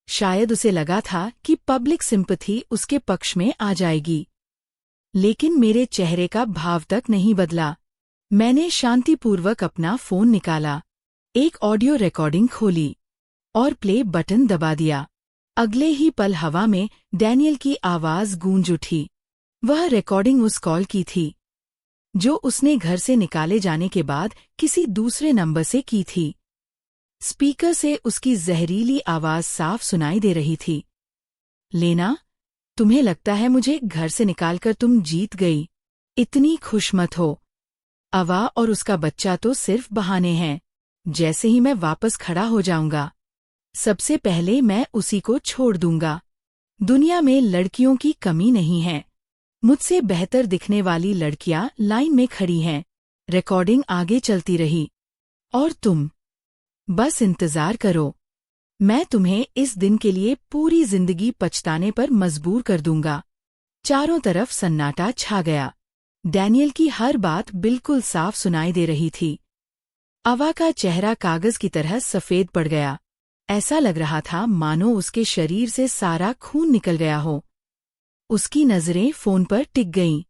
शायद उसे लगा था कि पब्लिक सिंपैथी उसके पक्ष में आ जाएगी, लेकिन मेरे चेहरे का भाव तक नहीं बदला। मैंने शांतिपूर्वक अपना फोन निकाला, एक ऑडियो रिकॉर्डिंग खोली और प्ले बटन दबा दिया। अगले ही पल हवा में डैनियल की आवाज गूंज उठी। वह रिकॉर्डिंग उस कॉल की थी जो उसने घर से निकाले जाने के बाद किसी दूसरे नंबर से की थी। स्पीकर से उसकी जहरीली आवाज साफ सुनाई दे रही थी, लेना, तुम्हें लगता है मुझे घर से निकालकर तुम जीत गई? इतनी खुश मत हो। अवा और उसका बच्चा तो सिर्फ बहाने हैं। जैसे ही मैं वापस खड़ा हो जाऊंगा, सबसे पहले मैं उसी को छोड़ दूंगा। दुनिया में लड़कियों की कमी नहीं है। मुझसे बेहतर दिखने वाली लड़कियां लाइन में खड़ी हैं। रिकॉर्डिंग आगे चलती रही। और तुम बस इंतजार करो। मैं तुम्हें इस दिन के लिए पूरी जिंदगी पछताने पर मजबूर कर दूंगा। चारों तरफ सन्नाटा छा गया। डैनियल की हर बात बिल्कुल साफ सुनाई दे रही थी। अवा का चेहरा कागज की तरह सफेद पड़ गया। ऐसा लग रहा था मानो उसके शरीर से सारा खून निकल गया हो। उसकी नजरें फोन पर टिक गईं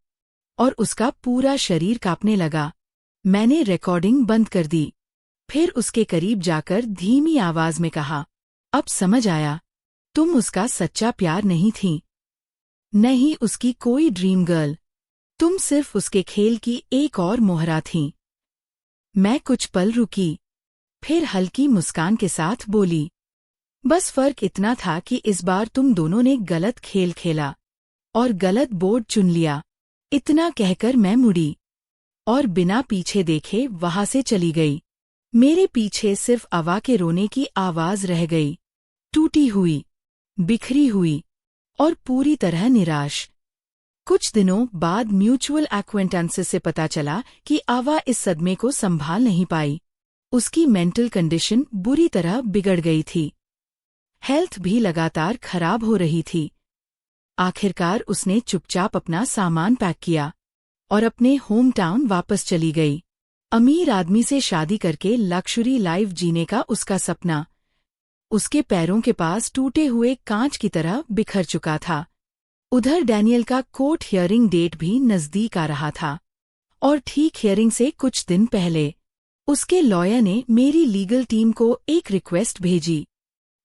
और उसका पूरा शरीर कांपने लगा। मैंने रिकॉर्डिंग बंद कर दी, फिर उसके करीब जाकर धीमी आवाज में कहा, अब समझ आया, तुम उसका सच्चा प्यार नहीं थी, नहीं उसकी कोई ड्रीम गर्ल। तुम सिर्फ उसके खेल की एक और मोहरा थीं। मैं कुछ पल रुकी, फिर हल्की मुस्कान के साथ बोली, बस फर्क इतना था कि इस बार तुम दोनों ने गलत खेल खेला और गलत बोर्ड चुन लिया। इतना कहकर मैं मुड़ी और बिना पीछे देखे वहां से चली गई। मेरे पीछे सिर्फ अवा के रोने की आवाज रह गई, टूटी हुई, बिखरी हुई और पूरी तरह निराश। कुछ दिनों बाद म्यूचुअल एक्वेंटेंसेस से पता चला कि अवा इस सदमे को संभाल नहीं पाई। उसकी मेंटल कंडीशन बुरी तरह बिगड़ गई थी। हेल्थ भी लगातार खराब हो रही थी। आखिरकार उसने चुपचाप अपना सामान पैक किया और अपने होम टाउन वापस चली गई। अमीर आदमी से शादी करके लग्जरी लाइफ जीने का उसका सपना उसके पैरों के पास टूटे हुए कांच की तरह बिखर चुका था। उधर डैनियल का कोर्ट हियरिंग डेट भी नजदीक आ रहा था और ठीक हियरिंग से कुछ दिन पहले उसके लॉयर ने मेरी लीगल टीम को एक रिक्वेस्ट भेजी।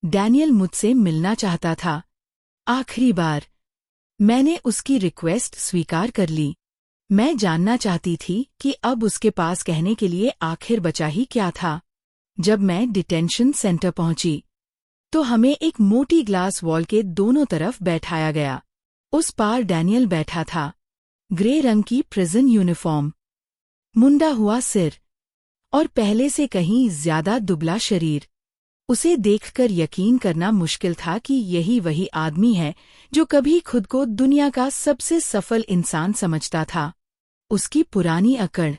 डैनियल मुझसे मिलना चाहता था। आखिरी बार मैंने उसकी रिक्वेस्ट स्वीकार कर ली। मैं जानना चाहती थी कि अब उसके पास कहने के लिए आखिर बचा ही क्या था। जब मैं डिटेंशन सेंटर पहुंची तो हमें एक मोटी ग्लास वॉल के दोनों तरफ बैठाया गया। उस पार डैनियल बैठा था, ग्रे रंग की प्रिजन यूनिफॉर्म, मुंडा हुआ सिर और पहले से कहीं ज्यादा दुबला शरीर। उसे देखकर यकीन करना मुश्किल था कि यही वही आदमी है जो कभी खुद को दुनिया का सबसे सफल इंसान समझता था। उसकी पुरानी अकड़,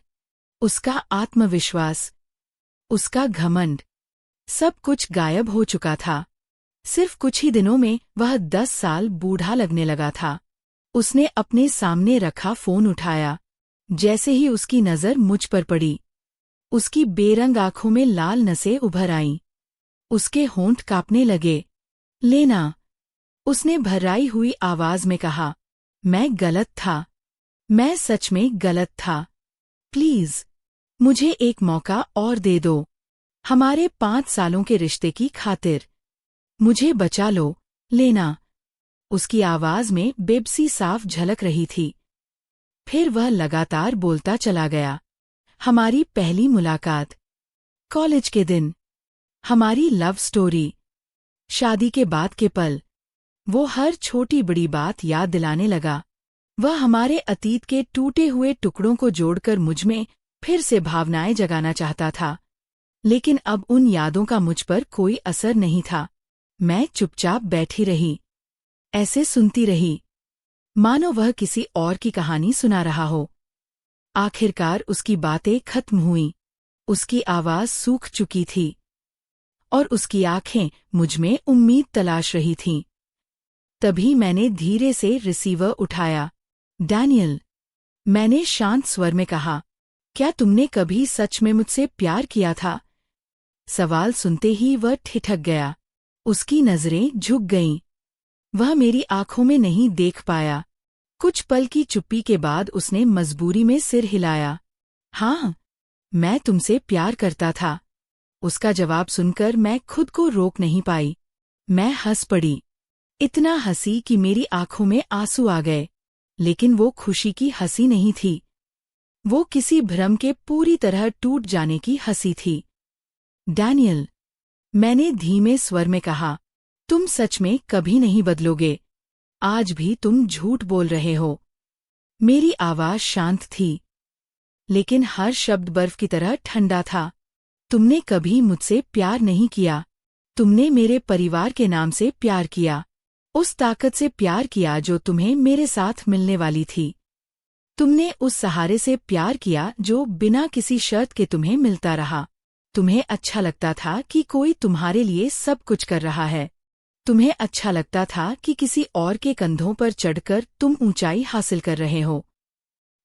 उसका आत्मविश्वास, उसका घमंड, सब कुछ गायब हो चुका था। सिर्फ कुछ ही दिनों में वह 10 साल बूढ़ा लगने लगा था। उसने अपने सामने रखा फोन उठाया। जैसे ही उसकी नजर मुझ पर पड़ी, उसकी बेरंग आंखों में लाल नसें उभर आईं। उसके होंठ कांपने लगे। लेना, उसने भर्राई हुई आवाज में कहा, मैं गलत था। मैं सच में गलत था। प्लीज, मुझे एक मौका और दे दो। हमारे 5 सालों के रिश्ते की खातिर मुझे बचा लो, लेना। उसकी आवाज में बेबसी साफ झलक रही थी। फिर वह लगातार बोलता चला गया। हमारी पहली मुलाकात, कॉलेज के दिन, हमारी लव स्टोरी, शादी के बाद के पल। वो हर छोटी बड़ी बात याद दिलाने लगा। वह हमारे अतीत के टूटे हुए टुकड़ों को जोड़कर मुझमें फिर से भावनाएं जगाना चाहता था। लेकिन अब उन यादों का मुझ पर कोई असर नहीं था। मैं चुपचाप बैठी रही, ऐसे सुनती रही, मानो वह किसी और की कहानी सुना रहा हो। आखिरकार उसकी बातें खत्म हुईं। उसकी आवाज सूख चुकी थी और उसकी आंखें मुझमें उम्मीद तलाश रही थीं। तभी मैंने धीरे से रिसीवर उठाया। डैनियल, मैंने शांत स्वर में कहा, क्या तुमने कभी सच में मुझसे प्यार किया था? सवाल सुनते ही वह ठिठक गया। उसकी नजरें झुक गईं। वह मेरी आंखों में नहीं देख पाया। कुछ पल की चुप्पी के बाद उसने मजबूरी में सिर हिलाया। हाँ, मैं तुमसे प्यार करता था। उसका जवाब सुनकर मैं खुद को रोक नहीं पाई। मैं हंस पड़ी। इतना हंसी कि मेरी आंखों में आंसू आ गए। लेकिन वो खुशी की हंसी नहीं थी। वो किसी भ्रम के पूरी तरह टूट जाने की हंसी थी। डैनियल, मैंने धीमे स्वर में कहा, तुम सच में कभी नहीं बदलोगे। आज भी तुम झूठ बोल रहे हो। मेरी आवाज शांत थी, लेकिन हर शब्द बर्फ की तरह ठंडा था। तुमने कभी मुझसे प्यार नहीं किया। तुमने मेरे परिवार के नाम से प्यार किया। उस ताकत से प्यार किया जो तुम्हें मेरे साथ मिलने वाली थी। तुमने उस सहारे से प्यार किया जो बिना किसी शर्त के तुम्हें मिलता रहा। तुम्हें अच्छा लगता था कि कोई तुम्हारे लिए सब कुछ कर रहा है। तुम्हें अच्छा लगता था कि किसी और के कंधों पर चढ़कर तुम ऊंचाई हासिल कर रहे हो।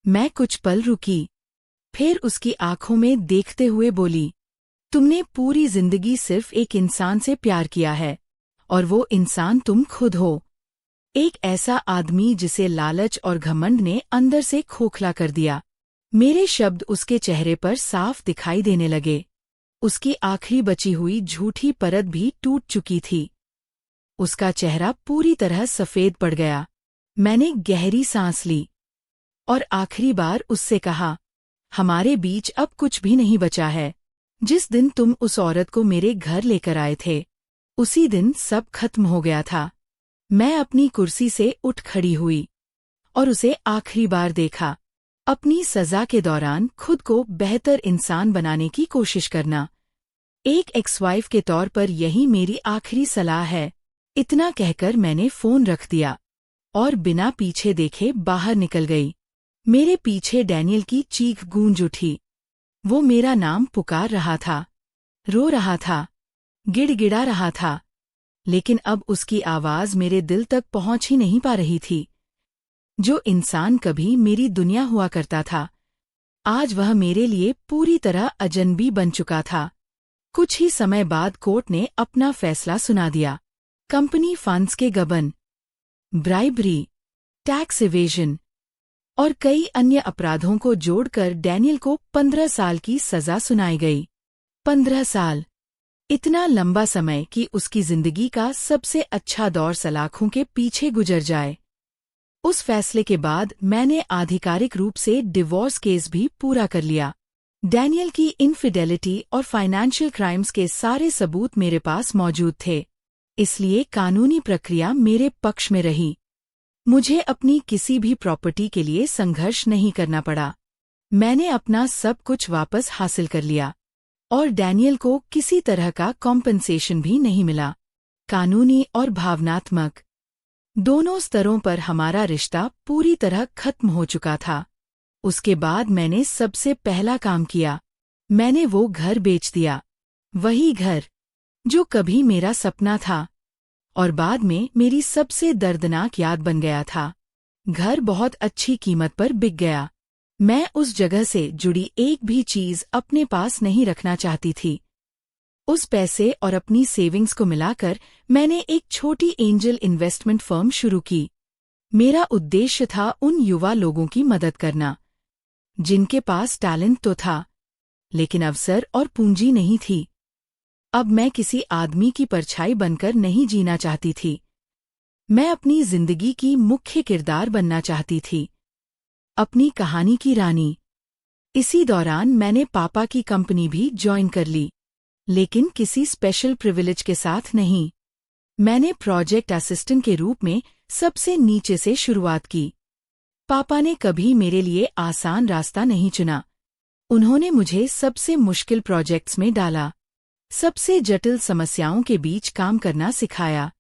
मैं कुछ पल रुकी, फिर उसकी आंखों में देखते हुए बोली, तुमने पूरी जिंदगी सिर्फ एक इंसान से प्यार किया है, और वो इंसान तुम खुद हो। एक ऐसा आदमी जिसे लालच और घमंड ने अंदर से खोखला कर दिया। मेरे शब्द उसके चेहरे पर साफ दिखाई देने लगे। उसकी आखिरी बची हुई झूठी परत भी टूट चुकी थी। उसका चेहरा पूरी तरह सफेद पड़ गया। मैंने गहरी सांस ली और आखिरी बार उससे कहा, हमारे बीच अब कुछ भी नहीं बचा है। जिस दिन तुम उस औरत को मेरे घर लेकर आए थे, उसी दिन सब खत्म हो गया था। मैं अपनी कुर्सी से उठ खड़ी हुई और उसे आखिरी बार देखा। अपनी सजा के दौरान खुद को बेहतर इंसान बनाने की कोशिश करना। एक एक्स-वाइफ के तौर पर यही मेरी आखिरी सलाह है। इतना कहकर मैंने फोन रख दिया और बिना पीछे देखे बाहर निकल गई। मेरे पीछे डैनियल की चीख गूंज उठी। वो मेरा नाम पुकार रहा था, रो रहा था, गिड़गिड़ा रहा था, लेकिन अब उसकी आवाज मेरे दिल तक पहुंच ही नहीं पा रही थी। जो इंसान कभी मेरी दुनिया हुआ करता था, आज वह मेरे लिए पूरी तरह अजनबी बन चुका था। कुछ ही समय बाद कोर्ट ने अपना फैसला सुना दिया। कंपनी फंड्स के गबन, ब्राइबरी, टैक्स इवेजन और कई अन्य अपराधों को जोड़कर डैनियल को 15 साल की सजा सुनाई गई। 15 साल, इतना लंबा समय कि उसकी जिंदगी का सबसे अच्छा दौर सलाखों के पीछे गुजर जाए। उस फैसले के बाद मैंने आधिकारिक रूप से डिवोर्स केस भी पूरा कर लिया। डैनियल की इनफिडेलिटी और फाइनेंशियल क्राइम्स के सारे सबूत मेरे पास मौजूद थे, इसलिए कानूनी प्रक्रिया मेरे पक्ष में रही। मुझे अपनी किसी भी प्रॉपर्टी के लिए संघर्ष नहीं करना पड़ा। मैंने अपना सब कुछ वापस हासिल कर लिया। और डैनियल को किसी तरह का कॉम्पनसेशन भी नहीं मिला। कानूनी और भावनात्मक दोनों स्तरों पर हमारा रिश्ता पूरी तरह खत्म हो चुका था। उसके बाद मैंने सबसे पहला काम किया, मैंने वो घर बेच दिया। वही घर जो कभी मेरा सपना था और बाद में मेरी सबसे दर्दनाक याद बन गया था। घर बहुत अच्छी कीमत पर बिक गया। मैं उस जगह से जुड़ी एक भी चीज अपने पास नहीं रखना चाहती थी। उस पैसे और अपनी सेविंग्स को मिलाकर मैंने एक छोटी एंजल इन्वेस्टमेंट फर्म शुरू की। मेरा उद्देश्य था उन युवा लोगों की मदद करना जिनके पास टैलेंट तो था लेकिन अवसर और पूंजी नहीं थी। अब मैं किसी आदमी की परछाई बनकर नहीं जीना चाहती थी। मैं अपनी जिंदगी की मुख्य किरदार बनना चाहती थी, अपनी कहानी की रानी। इसी दौरान मैंने पापा की कंपनी भी ज्वाइन कर ली, लेकिन किसी स्पेशल प्रिविलेज के साथ नहीं। मैंने प्रोजेक्ट असिस्टेंट के रूप में सबसे नीचे से शुरुआत की। पापा ने कभी मेरे लिए आसान रास्ता नहीं चुना। उन्होंने मुझे सबसे मुश्किल प्रोजेक्ट्स में डाला, सबसे जटिल समस्याओं के बीच काम करना सिखाया।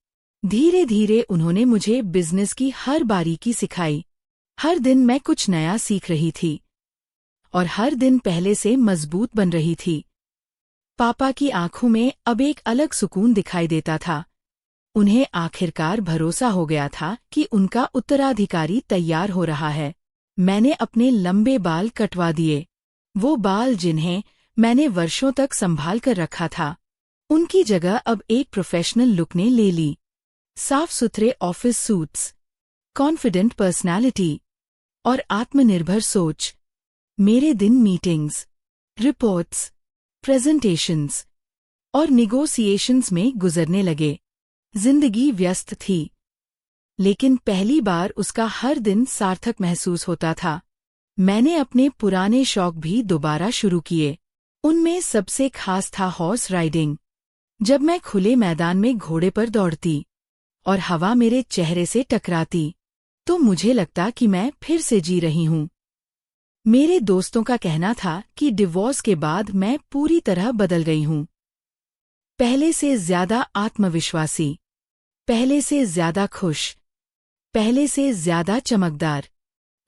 धीरे धीरे उन्होंने मुझे बिजनेस की हर बारीकी सिखाई। हर दिन मैं कुछ नया सीख रही थी और हर दिन पहले से मजबूत बन रही थी। पापा की आंखों में अब एक अलग सुकून दिखाई देता था। उन्हें आखिरकार भरोसा हो गया था कि उनका उत्तराधिकारी तैयार हो रहा है। मैंने अपने लंबे बाल कटवा दिए, वो बाल जिन्हें मैंने वर्षों तक संभाल कर रखा था। उनकी जगह अब एक प्रोफेशनल लुक ने ले ली। साफ सुथरे ऑफिस सूट्स, कॉन्फिडेंट पर्सनालिटी और आत्मनिर्भर सोच। मेरे दिन मीटिंग्स, रिपोर्ट्स, प्रेजेंटेशंस और निगोसिएशंस में गुजरने लगे। जिंदगी व्यस्त थी, लेकिन पहली बार उसका हर दिन सार्थक महसूस होता था। मैंने अपने पुराने शौक भी दोबारा शुरू किए। उनमें सबसे खास था हॉर्स राइडिंग। जब मैं खुले मैदान में घोड़े पर दौड़ती और हवा मेरे चेहरे से टकराती, तो मुझे लगता कि मैं फिर से जी रही हूँ। मेरे दोस्तों का कहना था कि डिवोर्स के बाद मैं पूरी तरह बदल गई हूँ। पहले से ज्यादा आत्मविश्वासी, पहले से ज्यादा खुश, पहले से ज्यादा चमकदार।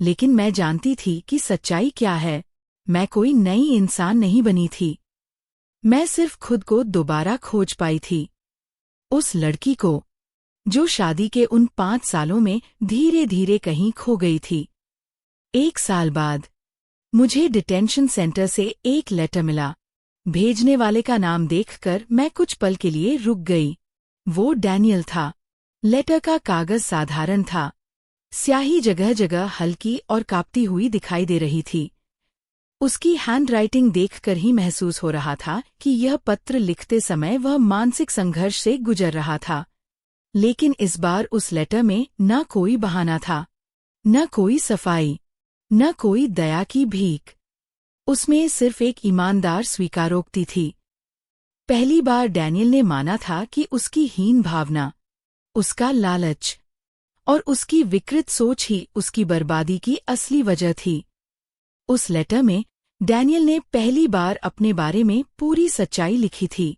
लेकिन मैं जानती थी कि सच्चाई क्या है। मैं कोई नई इंसान नहीं बनी थी। मैं सिर्फ खुद को दोबारा खोज पाई थी। उस लड़की को जो शादी के उन 5 सालों में धीरे धीरे कहीं खो गई थी। 1 साल बाद मुझे डिटेंशन सेंटर से एक लेटर मिला। भेजने वाले का नाम देखकर मैं कुछ पल के लिए रुक गई। वो डैनियल था। लेटर का कागज साधारण था। स्याही जगह जगह हल्की और कांपती हुई दिखाई दे रही थी। उसकी हैंडराइटिंग देखकर ही महसूस हो रहा था कि यह पत्र लिखते समय वह मानसिक संघर्ष से गुजर रहा था। लेकिन इस बार उस लेटर में न कोई बहाना था, न कोई सफाई, न कोई दया की भीख। उसमें सिर्फ एक ईमानदार स्वीकारोक्ति थी। पहली बार डैनियल ने माना था कि उसकी हीन भावना, उसका लालच और उसकी विकृत सोच ही उसकी बर्बादी की असली वजह थी। उस लेटर में डैनियल ने पहली बार अपने बारे में पूरी सच्चाई लिखी थी।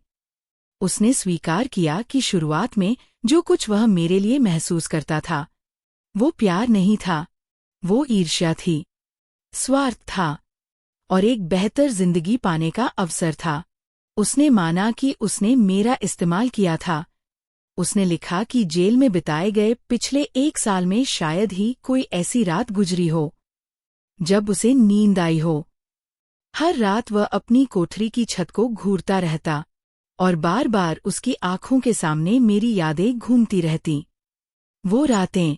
उसने स्वीकार किया कि शुरुआत में जो कुछ वह मेरे लिए महसूस करता था, वो प्यार नहीं था, वो ईर्ष्या थी, स्वार्थ था और एक बेहतर जिंदगी पाने का अवसर था। उसने माना कि उसने मेरा इस्तेमाल किया था। उसने लिखा कि जेल में बिताए गए पिछले 1 साल में शायद ही कोई ऐसी रात गुजरी हो जब उसे नींद आई हो। हर रात वह अपनी कोठरी की छत को घूरता रहता और बार बार उसकी आंखों के सामने मेरी यादें घूमती रहती। वो रातें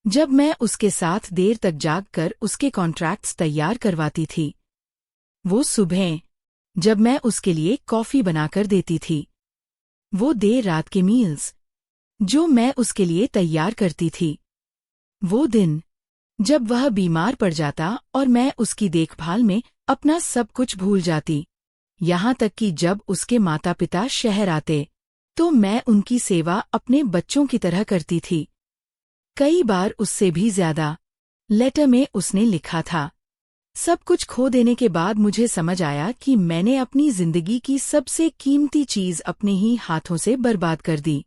जब मैं उसके साथ देर तक जागकर उसके कॉन्ट्रैक्ट्स तैयार करवाती थी। वो सुबहें जब मैं उसके लिए कॉफी बनाकर देती थी। वो देर रात के मील्स जो मैं उसके लिए तैयार करती थी। वो दिन जब वह बीमार पड़ जाता और मैं उसकी देखभाल में अपना सब कुछ भूल जाती। यहाँ तक कि जब उसके माता पिता शहर आते तो मैं उनकी सेवा अपने बच्चों की तरह करती थी। कई बार उससे भी ज्यादा। लेटर में उसने लिखा था, सब कुछ खो देने के बाद मुझे समझ आया कि मैंने अपनी जिंदगी की सबसे कीमती चीज अपने ही हाथों से बर्बाद कर दी।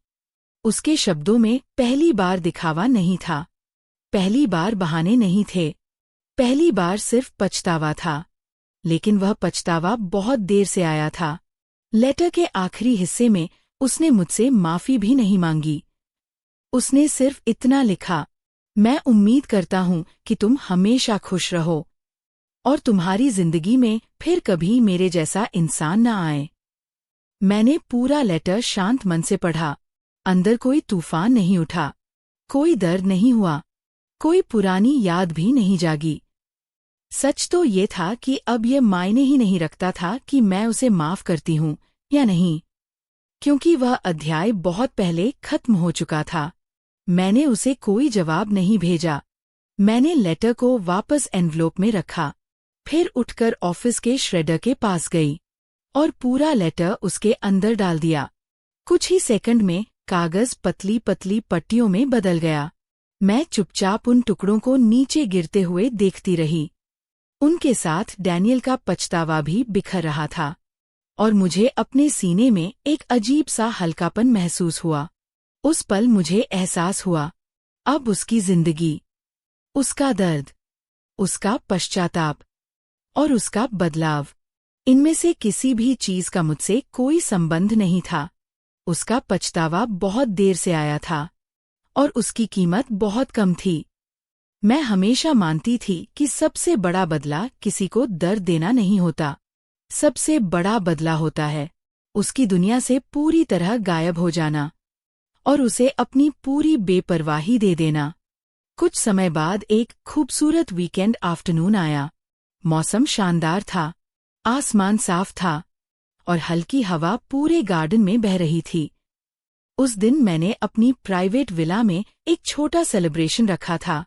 उसके शब्दों में पहली बार दिखावा नहीं था, पहली बार बहाने नहीं थे, पहली बार सिर्फ पछतावा था। लेकिन वह पछतावा बहुत देर से आया था। लेटर के आखिरी हिस्से में उसने मुझसे माफी भी नहीं मांगी। उसने सिर्फ इतना लिखा, मैं उम्मीद करता हूं कि तुम हमेशा खुश रहो और तुम्हारी जिंदगी में फिर कभी मेरे जैसा इंसान न आए। मैंने पूरा लेटर शांत मन से पढ़ा। अंदर कोई तूफान नहीं उठा, कोई दर्द नहीं हुआ, कोई पुरानी याद भी नहीं जागी। सच तो ये था कि अब ये मायने ही नहीं रखता था कि मैं उसे माफ करती हूँ या नहीं, क्योंकि वह अध्याय बहुत पहले खत्म हो चुका था। मैंने उसे कोई जवाब नहीं भेजा। मैंने लेटर को वापस एनवलप में रखा, फिर उठकर ऑफिस के श्रेडर के पास गई और पूरा लेटर उसके अंदर डाल दिया। कुछ ही सेकंड में कागज पतली पतली पट्टियों में बदल गया। मैं चुपचाप उन टुकड़ों को नीचे गिरते हुए देखती रही। उनके साथ डैनियल का पछतावा भी बिखर रहा था और मुझे अपने सीने में एक अजीब सा हल्कापन महसूस हुआ। उस पल मुझे एहसास हुआ, अब उसकी जिंदगी, उसका दर्द, उसका पश्चाताप और उसका बदलाव, इनमें से किसी भी चीज का मुझसे कोई संबंध नहीं था। उसका पछतावा बहुत देर से आया था और उसकी कीमत बहुत कम थी। मैं हमेशा मानती थी कि सबसे बड़ा बदला किसी को दर्द देना नहीं होता। सबसे बड़ा बदला होता है उसकी दुनिया से पूरी तरह गायब हो जाना और उसे अपनी पूरी बेपरवाही दे देना। कुछ समय बाद एक खूबसूरत वीकेंड आफ्टरनून आया। मौसम शानदार था, आसमान साफ था और हल्की हवा पूरे गार्डन में बह रही थी। उस दिन मैंने अपनी प्राइवेट विला में एक छोटा सेलिब्रेशन रखा था।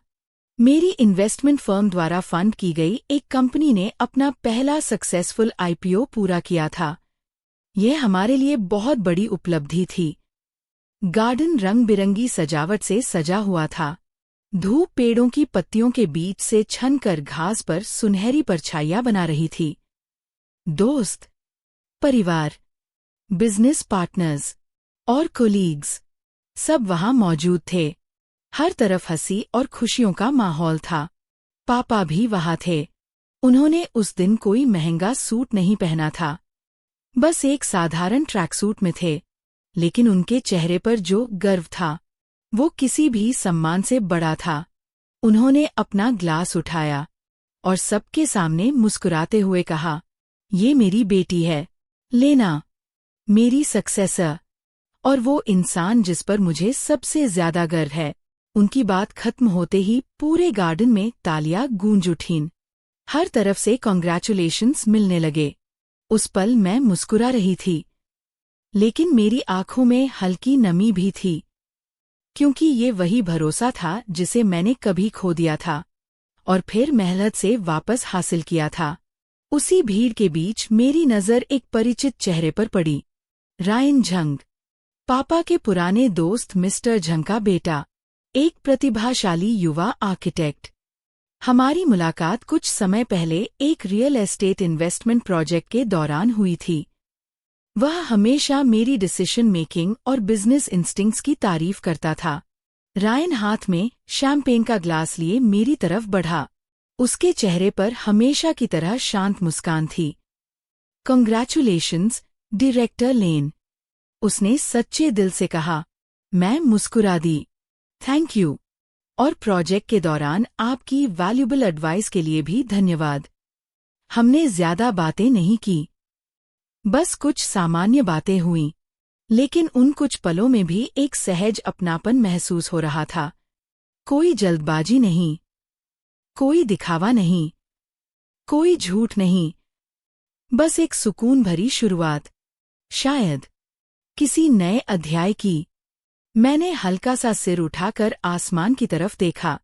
मेरी इन्वेस्टमेंट फर्म द्वारा फंड की गई एक कंपनी ने अपना पहला सक्सेसफुल आईपीओ पूरा किया था। यह हमारे लिए बहुत बड़ी उपलब्धि थी। गार्डन रंग बिरंगी सजावट से सजा हुआ था। धूप पेड़ों की पत्तियों के बीच से छनकर घास पर सुनहरी परछाइयां बना रही थी। दोस्त, परिवार, बिजनेस पार्टनर्स और कोलीग्स सब वहां मौजूद थे। हर तरफ हंसी और खुशियों का माहौल था। पापा भी वहां थे। उन्होंने उस दिन कोई महंगा सूट नहीं पहना था, बस एक साधारण ट्रैक सूट में थे, लेकिन उनके चेहरे पर जो गर्व था वो किसी भी सम्मान से बड़ा था। उन्होंने अपना ग्लास उठाया और सबके सामने मुस्कुराते हुए कहा, ये मेरी बेटी है, लेना, मेरी सक्सेसर और वो इंसान जिस पर मुझे सबसे ज्यादा गर्व है। उनकी बात खत्म होते ही पूरे गार्डन में तालियां गूंज उठीं। हर तरफ से कॉन्ग्रेचुलेशंस मिलने लगे। उस पल मैं मुस्कुरा रही थी, लेकिन मेरी आंखों में हल्की नमी भी थी, क्योंकि ये वही भरोसा था जिसे मैंने कभी खो दिया था और फिर मेहनत से वापस हासिल किया था। उसी भीड़ के बीच मेरी नज़र एक परिचित चेहरे पर पड़ी। रायन झंग, पापा के पुराने दोस्त मिस्टर झंग का बेटा, एक प्रतिभाशाली युवा आर्किटेक्ट। हमारी मुलाकात कुछ समय पहले एक रियल एस्टेट इन्वेस्टमेंट प्रोजेक्ट के दौरान हुई थी। वह हमेशा मेरी डिसीजन मेकिंग और बिजनेस इंस्टिंक्ट्स की तारीफ करता था। रायन हाथ में शैंपेन का ग्लास लिए मेरी तरफ बढ़ा। उसके चेहरे पर हमेशा की तरह शांत मुस्कान थी। कांग्रेचुलेशंस, डायरेक्टर लेन, उसने सच्चे दिल से कहा। मैं मुस्कुरा दी। थैंक यू, और प्रोजेक्ट के दौरान आपकी वैल्यूबल एडवाइस के लिए भी धन्यवाद। हमने ज्यादा बातें नहीं की, बस कुछ सामान्य बातें हुईं, लेकिन उन कुछ पलों में भी एक सहज अपनापन महसूस हो रहा था। कोई जल्दबाजी नहीं, कोई दिखावा नहीं, कोई झूठ नहीं, बस एक सुकून भरी शुरुआत, शायद किसी नए अध्याय की। मैंने हल्का सा सिर उठाकर आसमान की तरफ देखा।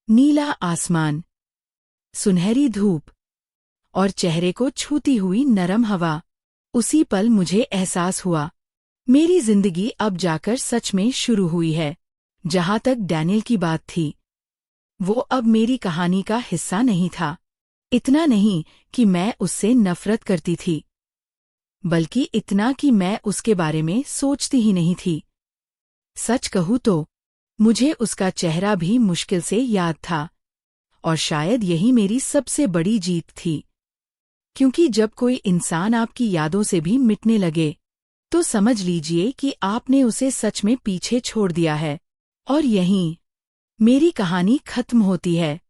नीला आसमान, सुनहरी धूप और चेहरे को छूती हुई नरम हवा। उसी पल मुझे एहसास हुआ, मेरी जिंदगी अब जाकर सच में शुरू हुई है। जहां तक डैनियल की बात थी, वो अब मेरी कहानी का हिस्सा नहीं था। इतना नहीं कि मैं उससे नफरत करती थी, बल्कि इतना कि मैं उसके बारे में सोचती ही नहीं थी। सच कहूँ तो मुझे उसका चेहरा भी मुश्किल से याद था, और शायद यही मेरी सबसे बड़ी जीत थी। क्योंकि जब कोई इंसान आपकी यादों से भी मिटने लगे, तो समझ लीजिए कि आपने उसे सच में पीछे छोड़ दिया है। और यहीं मेरी कहानी खत्म होती है।